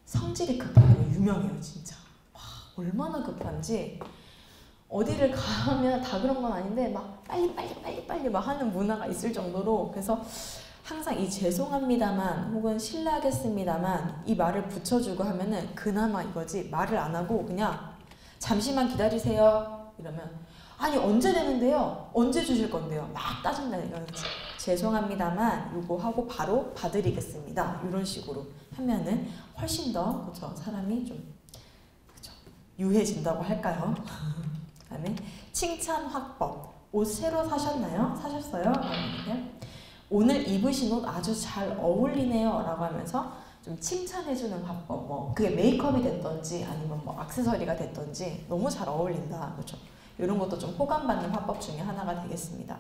성질이 급하기로 유명해요. 진짜 와, 얼마나 급한지 어디를 가면 다 그런 건 아닌데 막 빨리 막 하는 문화가 있을 정도로 그래서 항상 이 죄송합니다만 혹은 실례하겠습니다만 이 말을 붙여주고 하면은 그나마 이거지 말을 안 하고 그냥 잠시만 기다리세요 이러면 아니 언제 되는데요? 언제 주실 건데요? 막 따진다는 거지. 죄송합니다만 요거 하고 바로 봐드리겠습니다. 이런 식으로 하면은 훨씬 더 그렇죠 사람이 좀 그렇죠 유해진다고 할까요? 그다음에 칭찬 화법. 옷 새로 사셨나요? 사셨어요? 오늘 입으신 옷 아주 잘 어울리네요 라고 하면서 좀 칭찬해주는 화법 뭐 그게 메이크업이 됐던지 아니면 뭐 액세서리가 됐던지 너무 잘 어울린다 그렇죠 이런 것도 좀 호감받는 화법 중에 하나가 되겠습니다.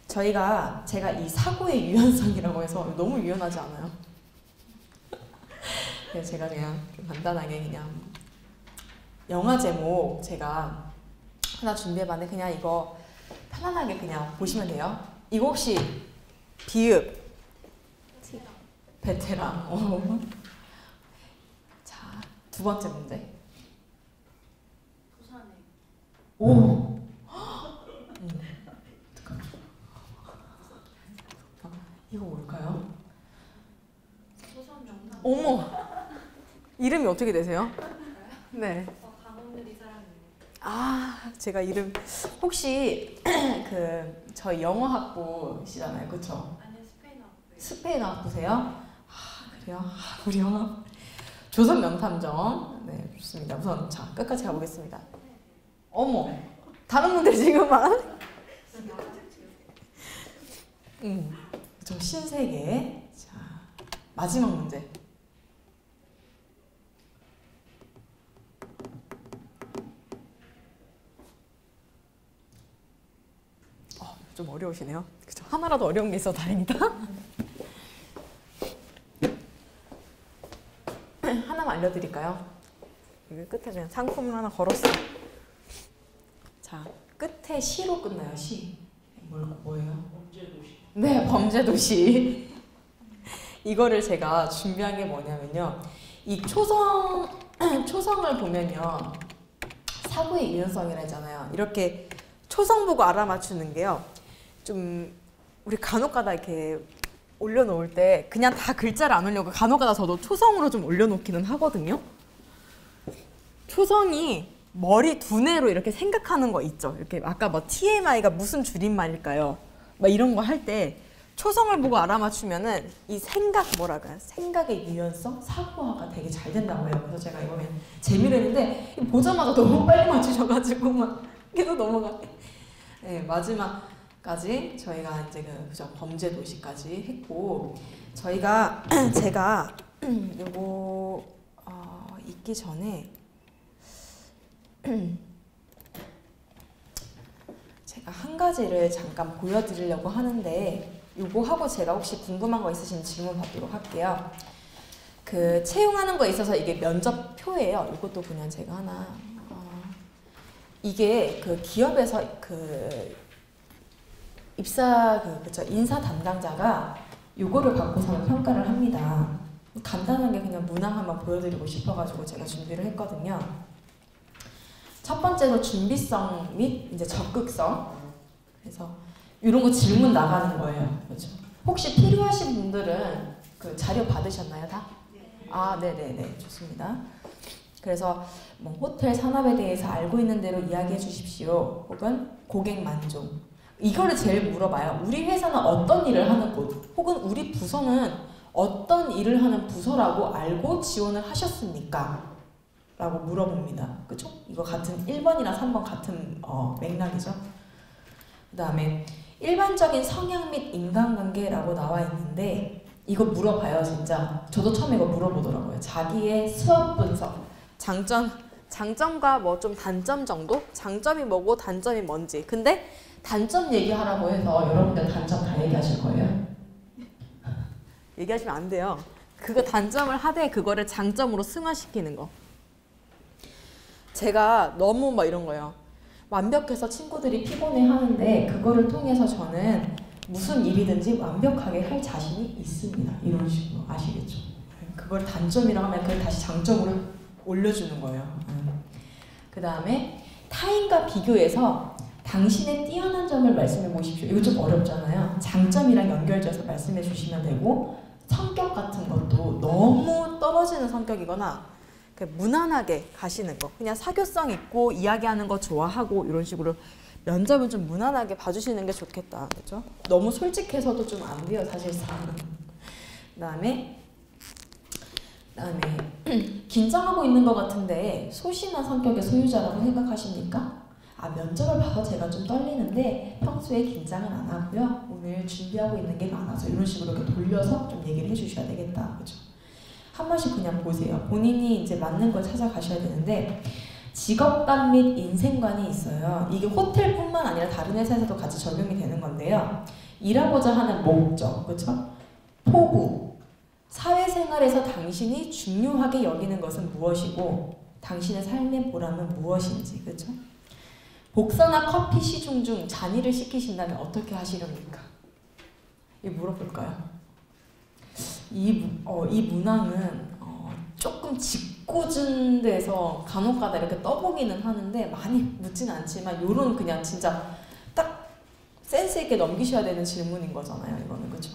제가 이 사고의 유연성이라고 해서 너무 유연하지 않아요? 그래서 제가 그냥 좀 간단하게 그냥 영화 제목 제가 하나 준비해봤는데 그냥 이거 편안하게 그냥 보시면 돼요. 이거 혹시 비읍 베테랑 자, 두 번째 문제 부산에 오 이거 뭘까요? 부산 명당 어머 이름이 어떻게 되세요? 네. 강원들이 사람이에요. 아 제가 이름 혹시 그 저희 영어 학부시잖아요, 그렇죠? 아니요 스페인 학부예요. 스페인 학부세요? 아 그래요? 아, 우리 영어 조선 명탐정 네 좋습니다. 우선 자 끝까지 가보겠습니다. 어머 다른 분들 지금만 저 신세계 자 마지막 문제. 좀 어려우시네요. 그쵸? 하나라도 어려운 게 있어 다행이다. 하나만 알려드릴까요? 여기 끝에 그냥 상품을 하나 걸었어요. 자, 끝에 시로 끝나요. 시. 뭐예요? 범죄도시. 네, 범죄도시. 이거를 제가 준비한 게 뭐냐면요. 이 초성을 보면요. 사고의 유연성이라 했잖아요. 이렇게 초성 보고 알아맞추는 게요. 좀 우리 간혹가다 이렇게 올려놓을 때 그냥 다 글자를 안 올려고 간혹가다 저도 초성으로 좀 올려놓기는 하거든요. 초성이 머리 두뇌로 이렇게 생각하는 거 있죠. 이렇게 아까 뭐 TMI가 무슨 줄임말일까요? 막 이런 거 할 때 초성을 보고 알아맞추면은 이 생각의 유연성, 사고화가 되게 잘 된다고 해요. 그래서 제가 이번에 재미로 했는데 보자마자 너무 빨리 맞추셔가지고 막 계속 넘어가. 네, 마지막까지 저희가 이제 그죠 범죄 도시까지 했고 제가 요거 읽기 전에 제가 한 가지를 잠깐 보여드리려고 하는데 요거 하고 제가 혹시 궁금한 거 있으시면 질문 받도록 할게요. 그 채용하는 거에 있어서 이게 면접표예요. 이것도 그냥 제가 하나 이게 그 기업에서 그 입사 그쵸 인사 담당자가 요거를 갖고서 평가를 합니다. 간단하게 그냥 문항 한번 보여드리고 싶어가지고 제가 준비를 했거든요. 첫 번째로 준비성 및 이제 적극성. 그래서 이런 거 질문 나가는 거예요. 그렇죠? 혹시 필요하신 분들은 그 자료 받으셨나요, 다? 아, 네네네, 좋습니다. 그래서 뭐 호텔 산업에 대해서 알고 있는 대로 이야기해 주십시오. 혹은 고객 만족. 이거를 제일 물어봐요. 우리 회사는 어떤 일을 하는 곳, 혹은 우리 부서는 어떤 일을 하는 부서라고 알고 지원을 하셨습니까? 라고 물어봅니다. 그쵸? 이거 같은 1번이랑 3번 같은 맥락이죠. 그 다음에 일반적인 성향 및 인간관계라고 나와 있는데 이거 물어봐요 진짜. 저도 처음에 이거 물어보더라고요. 자기의 수업 분석. 장점과 뭐 좀 단점 정도? 장점이 뭐고 단점이 뭔지. 근데 단점 얘기하라고 해서 여러분들 단점 다 얘기하실 거예요? 얘기하시면 안 돼요. 그거 단점을 하되 그거를 장점으로 승화시키는 거. 제가 너무 막 이런 거예요. 완벽해서 친구들이 피곤해하는데 그거를 통해서 저는 무슨 일이든지 완벽하게 할 자신이 있습니다. 이런 식으로 아시겠죠? 그걸 단점이라고 하면 그걸 다시 장점으로 올려주는 거예요. 그 다음에 타인과 비교해서 당신의 뛰어난 점을 말씀해 보십시오. 이거 좀 어렵잖아요. 장점이랑 연결지어서 말씀해 주시면 되고 성격 같은 것도 너무 떨어지는 성격이거나 무난하게 가시는 거. 그냥 사교성 있고 이야기하는 거 좋아하고 이런 식으로 면접은 좀 무난하게 봐주시는 게 좋겠다. 그렇죠? 너무 솔직해서도 좀 안 돼요, 사실상. 그다음에 긴장하고 있는 것 같은데 소심한 성격의 소유자라고 생각하십니까? 아, 면접을 봐서 제가 좀 떨리는데 평소에 긴장은 안 하고요. 오늘 준비하고 있는 게 많아서 이런 식으로 이렇게 돌려서 좀 얘기를 해주셔야 되겠다. 그렇죠? 한 번씩 그냥 보세요. 본인이 이제 맞는 걸 찾아가셔야 되는데 직업관 및 인생관이 있어요. 이게 호텔뿐만 아니라 다른 회사에서도 같이 적용이 되는 건데요. 일하고자 하는 목적, 그렇죠? 포부, 사회생활에서 당신이 중요하게 여기는 것은 무엇이고 당신의 삶의 보람은 무엇인지, 그렇죠? 복서나 커피 시중 중 잔일을 시키신다면 어떻게 하시렵니까? 이 물어볼까요? 이 문항은 조금 짓궂은 데서 간혹가다 이렇게 떠보기는 하는데 많이 묻진 않지만 요런 그냥 진짜 딱 센스 있게 넘기셔야 되는 질문인 거잖아요. 이거는 그렇죠?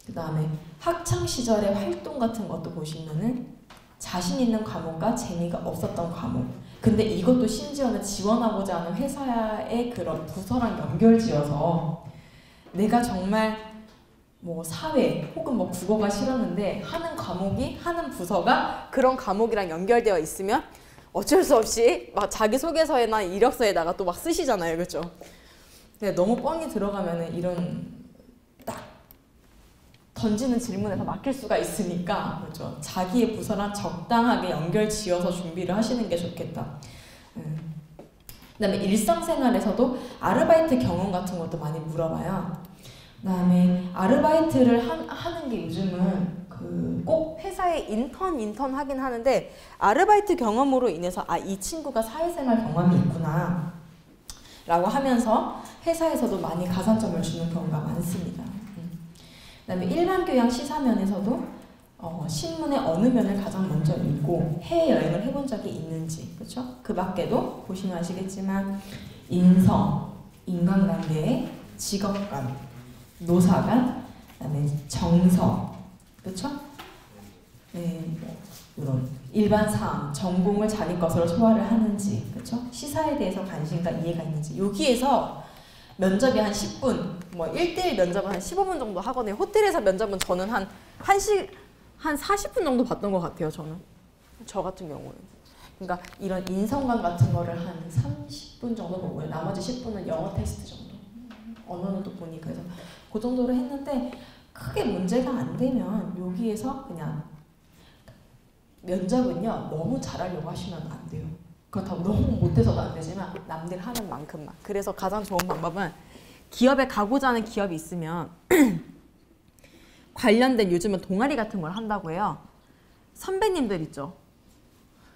그 다음에 학창 시절의 활동 같은 것도 보시면은 자신 있는 과목과 재미가 없었던 과목. 근데 이것도 심지어는 지원하고자 하는 회사의 그런 부서랑 연결지어서 내가 정말 뭐 사회 혹은 뭐 국어가 싫었는데 하는 과목이 하는 부서가 그런 과목이랑 연결되어 있으면 어쩔 수 없이 막 자기소개서에나 이력서에다가 또 막 쓰시잖아요. 그렇죠? 근데 너무 뻥이 들어가면은 이런 딱 던지는 질문에서 막힐 수가 있으니까 그렇죠? 자기의 부서랑 적당하게 연결 지어서 준비를 하시는 게 좋겠다. 그다음에 일상생활에서도 아르바이트 경험 같은 것도 많이 물어봐요. 그다음에 아르바이트를 하는 게 요즘은 꼭 회사에 인턴 하긴 하는데 아르바이트 경험으로 인해서 아, 이 친구가 사회생활 경험이 있구나 라고 하면서 회사에서도 많이 가산점을 주는 경우가 많습니다. 그다음에 일반 교양 시사면에서도 신문의 어느 면을 가장 먼저 읽고 해외여행을 해본 적이 있는지, 그렇죠? 그 밖에도 보시면 아시겠지만 인성, 인간관계, 직업관, 노사관, 그다음에 정서, 그렇죠? 네, 이런 일반 사항, 전공을 자기 것으로 소화를 하는지, 그렇죠? 시사에 대해서 관심과 이해가 있는지. 여기에서 면접이 한 10분, 뭐 1대1 면접은 한 15분 정도 하거든요. 호텔에서 면접은 저는 한 40분 정도 봤던 것 같아요, 저는. 저 같은 경우는. 그러니까 이런 인성관 같은 거를 한 30분 정도 보고요. 나머지 10분은 영어 테스트 정도. 언어는 또 보니까. 그래서 그 정도로 했는데 크게 문제가 안 되면 여기에서 그냥 면접은요, 너무 잘하려고 하시면 안 돼요. 그렇다고 너무 못해서도 안 되지만 남들 하는 만큼만. 그래서 가장 좋은 방법은 기업에 가고자 하는 기업이 있으면 관련된 요즘은 동아리 같은 걸 한다고 해요. 선배님들 있죠.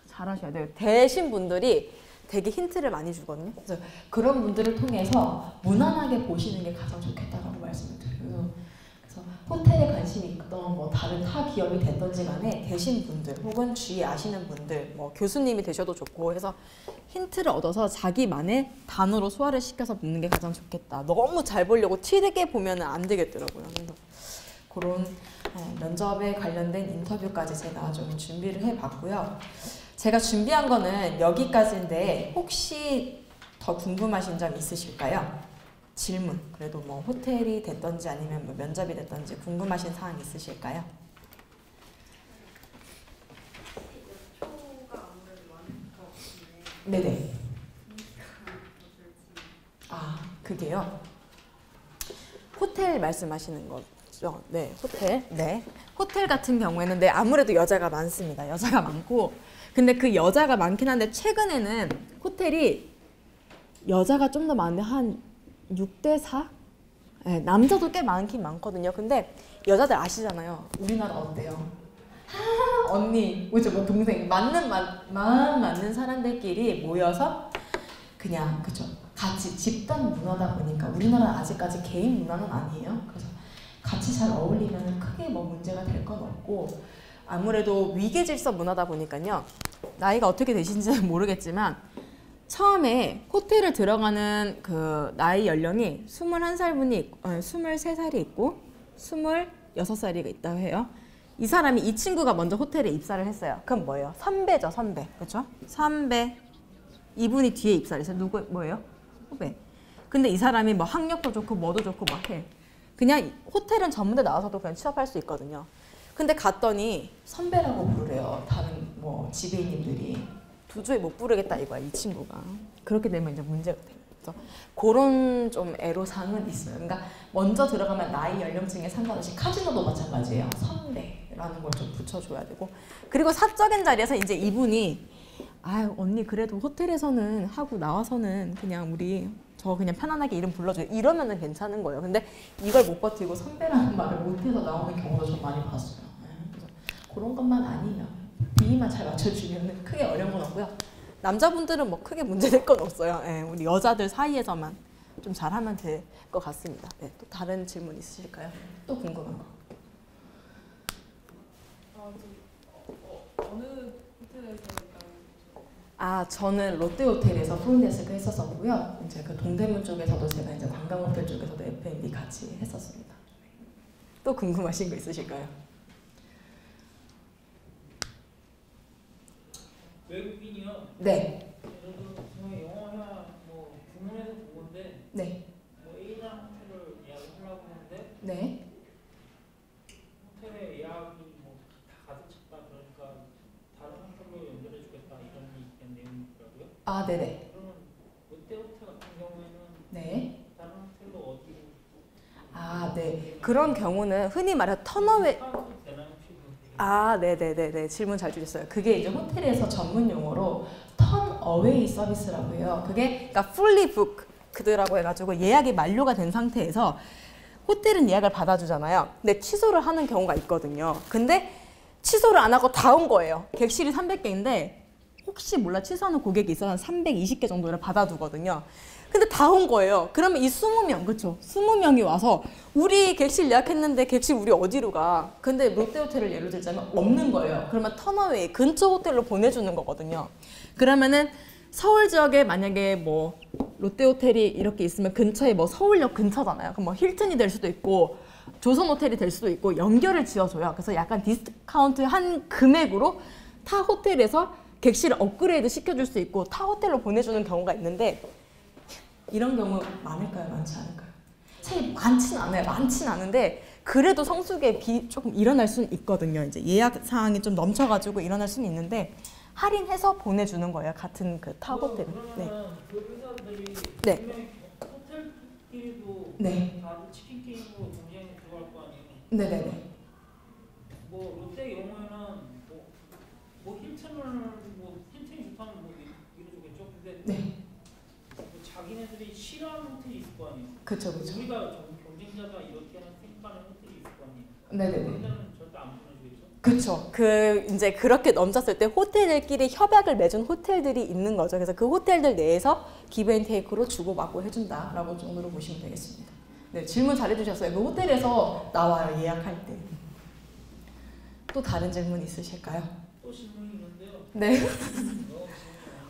잘하셔야 돼요. 대신 분들이 되게 힌트를 많이 주거든요. 그래서 그런 분들을 통해서 무난하게 보시는 게 가장 좋겠다라고 말씀을 드려요. 그래서 호텔에 관심이 있던 뭐 다른 타 기업이 됐던지 간에 되신 분들 혹은 주위에 아시는 분들 뭐 교수님이 되셔도 좋고 해서 힌트를 얻어서 자기만의 단어로 소화를 시켜서 묻는 게 가장 좋겠다. 너무 잘 보려고 튀게 보면 안 되겠더라고요. 그래서 그런 면접에 관련된 인터뷰까지 제가 좀 준비를 해봤고요. 제가 준비한 거는 여기까지인데 혹시 더 궁금하신 점 있으실까요? 질문. 그래도 뭐 호텔이 됐던지 아니면 뭐 면접이 됐던지 궁금하신 사항 있으실까요? 초가 아무래도 많을 것 같은데. 네네. 아, 그게요? 호텔 말씀하시는 거 보시죠. 네, 호텔. 네. 호텔 같은 경우에는 네, 아무래도 여자가 많습니다. 여자가 많고. 근데 그 여자가 많긴 한데 최근에는 호텔이 여자가 좀 더 많은데 한 6대4? 네, 남자도 꽤 많긴 많거든요. 근데 여자들 아시잖아요. 우리나라 어때요? 언니, 그죠? 뭐 동생 맞는 사람들끼리 모여서 그냥 그죠? 같이 집단 문화다 보니까 우리나라 아직까지 개인 문화는 아니에요. 그래서 같이 잘 어울리면 크게 뭐 문제가 될 건 없고 아무래도 위계 질서 문화다 보니까요. 나이가 어떻게 되신지는 모르겠지만 처음에 호텔을 들어가는 그 나이 연령이 21살분이 23살이 있고 26살이 있다고 해요. 이 사람이 이 친구가 먼저 호텔에 입사를 했어요. 그럼 뭐예요? 선배죠, 선배. 그렇죠? 선배. 이분이 뒤에 입사를 했어요. 누구 뭐예요? 후배. 근데 이 사람이 뭐 학력도 좋고 뭐도 좋고 막 해. 그냥 호텔은 전문대 나와서도 그냥 취업할 수 있거든요. 근데 갔더니 선배라고 부르래요. 다른 뭐 지배인님들이. 도저히 못 부르겠다 이거야, 이 친구가. 그렇게 되면 이제 문제가 돼요. 그래서 그런 좀 애로사항은 있어요. 그러니까 먼저 들어가면 나이 연령층에 상관없이 카지노도 마찬가지예요. 선배라는 걸 좀 붙여줘야 되고. 그리고 사적인 자리에서 이제 이분이 아유 언니 그래도 호텔에서는 하고 나와서는 그냥 우리 저 그냥 편안하게 이름 불러줘요. 이러면은 괜찮은 거예요. 근데 이걸 못 버티고 선배라는 말을 못해서 나오는 경우도 좀 많이 봤어요. 그래서 그런 것만 아니면 비위만 잘 맞춰주면 크게 어려운 건 없고요. 남자분들은 뭐 크게 문제될 건 없어요. 예, 우리 여자들 사이에서만 좀 잘하면 될 것 같습니다. 네, 또 다른 질문 있으실까요? 또 궁금한 거. 어느 호텔에서 저는 롯데호텔에서 프론데스크 했었었고요. 이제 그 동대문 쪽에서도 제가 이제 관광호텔 쪽에서도 F&B 같이 했었습니다. 또 궁금하신 거 있으실까요? 외국인이요. 네. 저도 정말 영어야 뭐 부문에서 보건데 네. 뭐 A라는 호텔을 예약을 하려고 하는데 네. 호텔에 예약이 뭐 다 가득 찼다 그러니까 다른 호텔로 연결해 주겠다 이런 내용이더라고요. 아, 네네. 그러면 롯데 호텔 같은 경우에는 네. 다른 호텔로 어디로? 아, 네. 그런 경우는 흔히 말해 턴어웨이. 스카우트 되나요 혹시? 네네네네. 질문 잘 주셨어요. 그게 이제 호텔에서 전문 용어로 턴어웨이 서비스라고 해요. 그게 그러니까 fully booked라고 해가지고 예약이 만료가 된 상태에서 호텔은 예약을 받아주잖아요. 근데 취소를 하는 경우가 있거든요. 근데 취소를 안 하고 다 온 거예요. 객실이 300개인데 혹시 몰라 취소하는 고객이 있어서 한 320개 정도를 받아두거든요. 근데 다 온 거예요. 그러면 이 20명, 그쵸? 20명이 와서 우리 객실 예약했는데 객실 우리 어디로 가? 근데 롯데호텔을 예로 들자면 없는 거예요. 그러면 턴어웨이 근처 호텔로 보내주는 거거든요. 그러면은 서울 지역에 만약에 뭐 롯데호텔이 이렇게 있으면 근처에 뭐 서울역 근처잖아요. 그럼 뭐 힐튼이 될 수도 있고 조선호텔이 될 수도 있고 연결을 지어줘요. 그래서 약간 디스카운트 한 금액으로 타 호텔에서 객실을 업그레이드 시켜줄 수 있고 타 호텔로 보내주는 경우가 있는데 이런 경우 많을까요? 많지 않을까요? 사실 많지는 않아요. 많지는 않은데 그래도 성수기에 조금 일어날 수는 있거든요. 이제 예약 사항이 좀 넘쳐가지고 일어날 수는 있는데 할인해서 보내주는 거예요. 같은 그 타 호텔. 네. 그러면 그 회사들이 네. 분명히 호텔끼리도 네. 다들 치킨 게임으로 경쟁에 들어갈 거 아니에요. 네네네. 뭐 롯데 경우에는 뭐 힐튼을 뭐 힐튼이 좋다면 뭐 이러겠죠. 근데 네. 뭐 자기네들이 싫어하는 호텔이 있을 거 아니에요. 그쵸, 그쵸. 우리가 경쟁자가 이렇게 하는 생각하는 호텔이 있을 거 아니에요. 네네네. 그런 절대 안 보내주겠죠. 그쵸. 이제 그렇게 넘쳤을 때 호텔들끼리 협약을 맺은 호텔들이 있는 거죠. 그래서 그 호텔들 내에서 기브앤테이크로 주고받고 해준다라고 정도로 보시면 되겠습니다. 네, 질문 잘해주셨어요. 그 호텔에서 나와요, 예약할 때. 또 다른 질문 있으실까요? 또 질문이 있는데요. 네.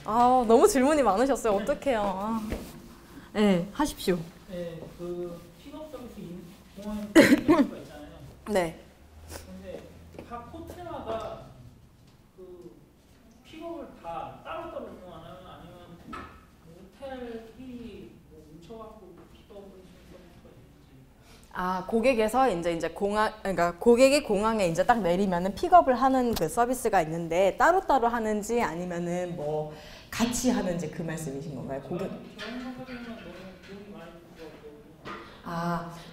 너무 질문이 많으셨어요. 어떡해요. 네, 하십시오. 네, 그 픽업 서비스 공항에 픽업가 있잖아요. 네. 근데 각 호텔마다 그 픽업을 다 따로따로 운영하나요? 아니면 호텔끼리 뭐 뭉쳐갖고 픽업을 해주는 서비스가 있는지? 고객에서 이제 그러니까 고객이 공항에 이제 딱 내리면은 픽업을 하는 그 서비스가 있는데 따로따로 하는지 아니면은 뭐 같이 하는지 그 말씀이신 건가요? 고객. 저는 생각에는 너무 비용이 많이 들어가거든요.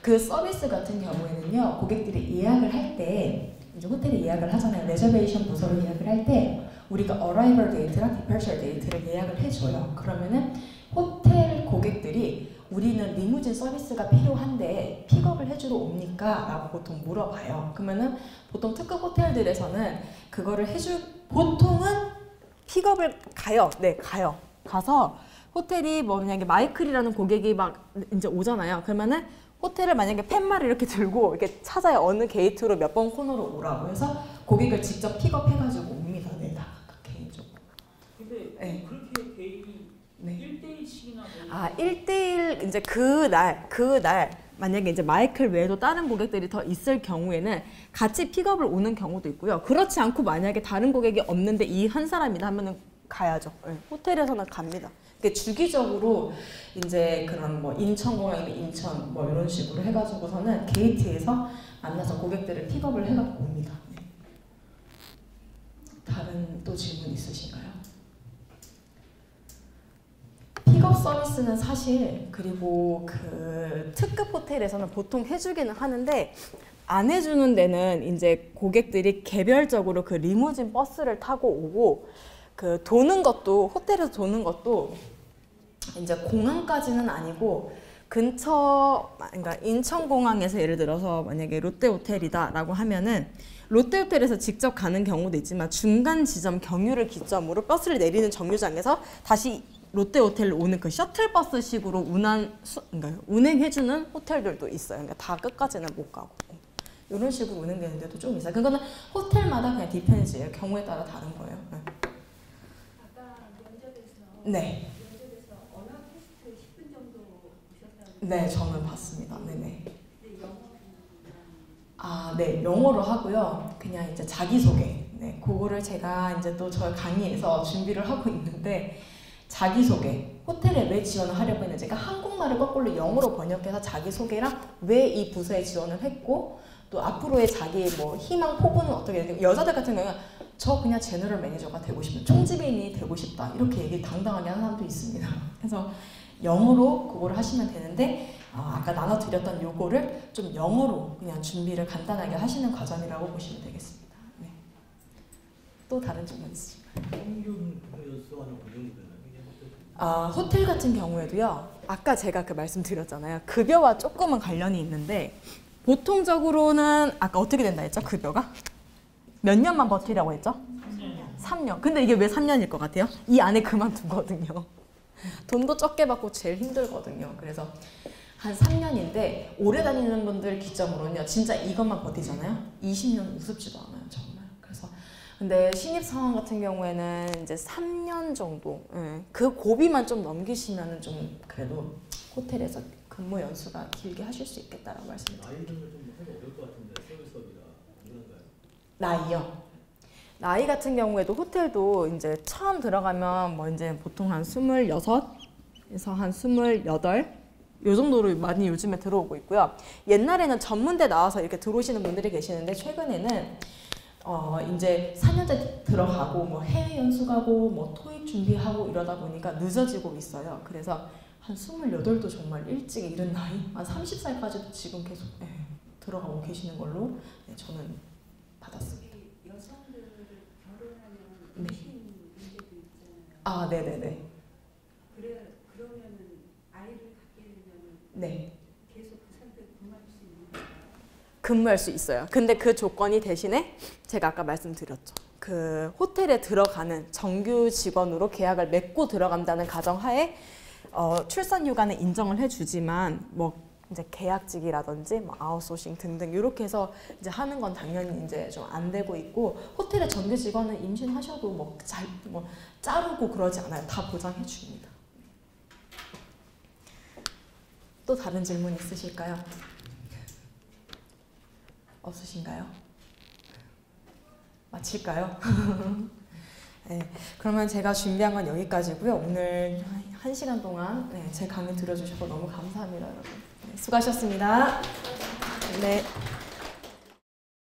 그 서비스 같은 경우에는요, 고객들이 예약을 할 때, 이제 호텔에 예약을 하잖아요. 레저베이션 부서로 예약을 할 때, 우리가 어라이벌 데이트랑 디퍼셜 데이트를 예약을 해줘요. 그러면은 호텔 고객들이 우리는 리무진 서비스가 필요한데 픽업을 해주러 옵니까? 라고 보통 물어봐요. 그러면은 보통 특급 호텔들에서는 그거를 보통은 픽업을 가요. 네, 가요. 가서 호텔이 뭐 만약에 마이클이라는 고객이 막 이제 오잖아요. 그러면은 호텔을 만약에 팻말을 이렇게 들고 이렇게 찾아요. 어느 게이트로 몇 번 코너로 오라고 해서 고객을 직접 픽업해가지고 옵니다. 네, 다 개인적으로. 근데 네. 그렇게 개인이 네. 1대1씩이나 1대1 이제 그날 만약에 이제 마이클 외에도 다른 고객들이 더 있을 경우에는 같이 픽업을 오는 경우도 있고요. 그렇지 않고 만약에 다른 고객이 없는데 이 한 사람이다 하면은 가야죠. 네. 호텔에서는 갑니다. 주기적으로 이제 그런 뭐 인천공항이면 인천 뭐 이런 식으로 해가지고서는 게이트에서 만나서 고객들을 픽업을 해갖고 옵니다. 네. 다른 또 질문 있으신가요? 픽업 서비스는 사실 그리고 그 특급 호텔에서는 보통 해주기는 하는데 안 해주는 데는 이제 고객들이 개별적으로 그 리무진 버스를 타고 오고 그 도는 것도 호텔에서 도는 것도 이제 공항까지는 아니고 근처 그러니까 인천공항에서 예를 들어서 만약에 롯데호텔이다라고 하면은 롯데호텔에서 직접 가는 경우도 있지만 중간 지점 경유를 기점으로 버스를 내리는 정류장에서 다시 롯데호텔로 오는 그 셔틀버스식으로 그러니까 운행해주는 호텔들도 있어요. 그러니까 다 끝까지는 못 가고 이런 식으로 운행되는 데도 좀 있어요. 그거는 호텔마다 그냥 디펜스예요. 경우에 따라 다른 거예요. 네. 아까 면접에서 네. 면접에서 언어 테스트 10분 정도 보셨다고. 네, 저는 봤습니다. 네네. 근데 네, 영어로 하고요. 그냥 이제 자기소개. 네, 그거를 제가 이제 또 저희 강의에서 준비를 하고 있는데 자기소개. 호텔에 왜 지원을 하려고 했는지, 그러니까 한국말을 거꾸로 영어로 번역해서 자기소개랑 왜 이 부서에 지원을 했고 또 앞으로의 자기 뭐 희망 포부는 어떻게 되는지. 여자들 같은 경우는 저 그냥 제너럴 매니저가 되고 싶다, 총지배인이 되고 싶다 이렇게 얘기 당당하게 하는 사람도 있습니다. 그래서 영어로 그거를 하시면 되는데 아까 나눠드렸던 요거를 좀 영어로 그냥 준비를 간단하게 하시는 과정이라고 보시면 되겠습니다. 네. 또 다른 질문 있으실까요? 평균 연수하는 그 정도 되나요? 호텔 같은 경우에도요. 아까 제가 그 말씀드렸잖아요. 급여와 조금은 관련이 있는데 보통적으로는 아까 어떻게 된다 했죠? 급여가? 몇 년만 버티라고 했죠? 3년. 근데 이게 왜 3년일 것 같아요? 이 안에 그만두거든요. 돈도 적게 받고 제일 힘들거든요. 그래서 한 3년인데 오래 다니는 분들 기점으로는요. 진짜 이것만 버티잖아요. 20년 우습지도 않아요. 정말. 그래서 근데 신입사원 같은 경우에는 이제 3년 정도 그 고비만 좀 넘기시면은 좀 그래도 호텔에서 근무 연수가 길게 하실 수 있겠다라고 말씀드립니다. 나이는 좀 하기 어려울 것 같은데 서비스업이라 그런가요? 나이요. 나이 같은 경우에도 호텔도 이제 처음 들어가면 뭐 이제 보통 한 26에서 한 28, 요 정도로 많이 요즘에 들어오고 있고요. 옛날에는 전문대 나와서 이렇게 들어오시는 분들이 계시는데 최근에는 이제 4년제 들어가고 뭐 해외 연수 가고 뭐 토익 준비하고 이러다 보니까 늦어지고 있어요. 그래서 한 28도 정말 일찍 이른 나이, 한 30살까지도 지금 계속 들어가고 계시는 걸로 저는 받았습니다. 여성들 결혼하면 네. 임신 문제도 있잖아요. 네네네. 그러면은 아이를 갖게 되면은 네. 계속 그 상태로 근무할 수 있는 건가요? 근무할 수 있어요. 근데 그 조건이 대신에 제가 아까 말씀드렸죠. 그 호텔에 들어가는 정규 직원으로 계약을 맺고 들어간다는 가정하에 출산 휴가는 인정을 해주지만 뭐 이제 계약직이라든지 뭐 아웃소싱 등등 이렇게 해서 이제 하는 건 당연히 이제 좀 안 되고 있고 호텔의 정규 직원은 임신하셔도 뭐 자르고 그러지 않아요. 다 보장해 줍니다. 또 다른 질문 있으실까요? 없으신가요? 마칠까요? 네, 그러면 제가 준비한 건 여기까지고요. 오늘 1시간 동안 제 강의 들어주셔서 너무 감사합니다, 여러분. 네, 수고하셨습니다. 네.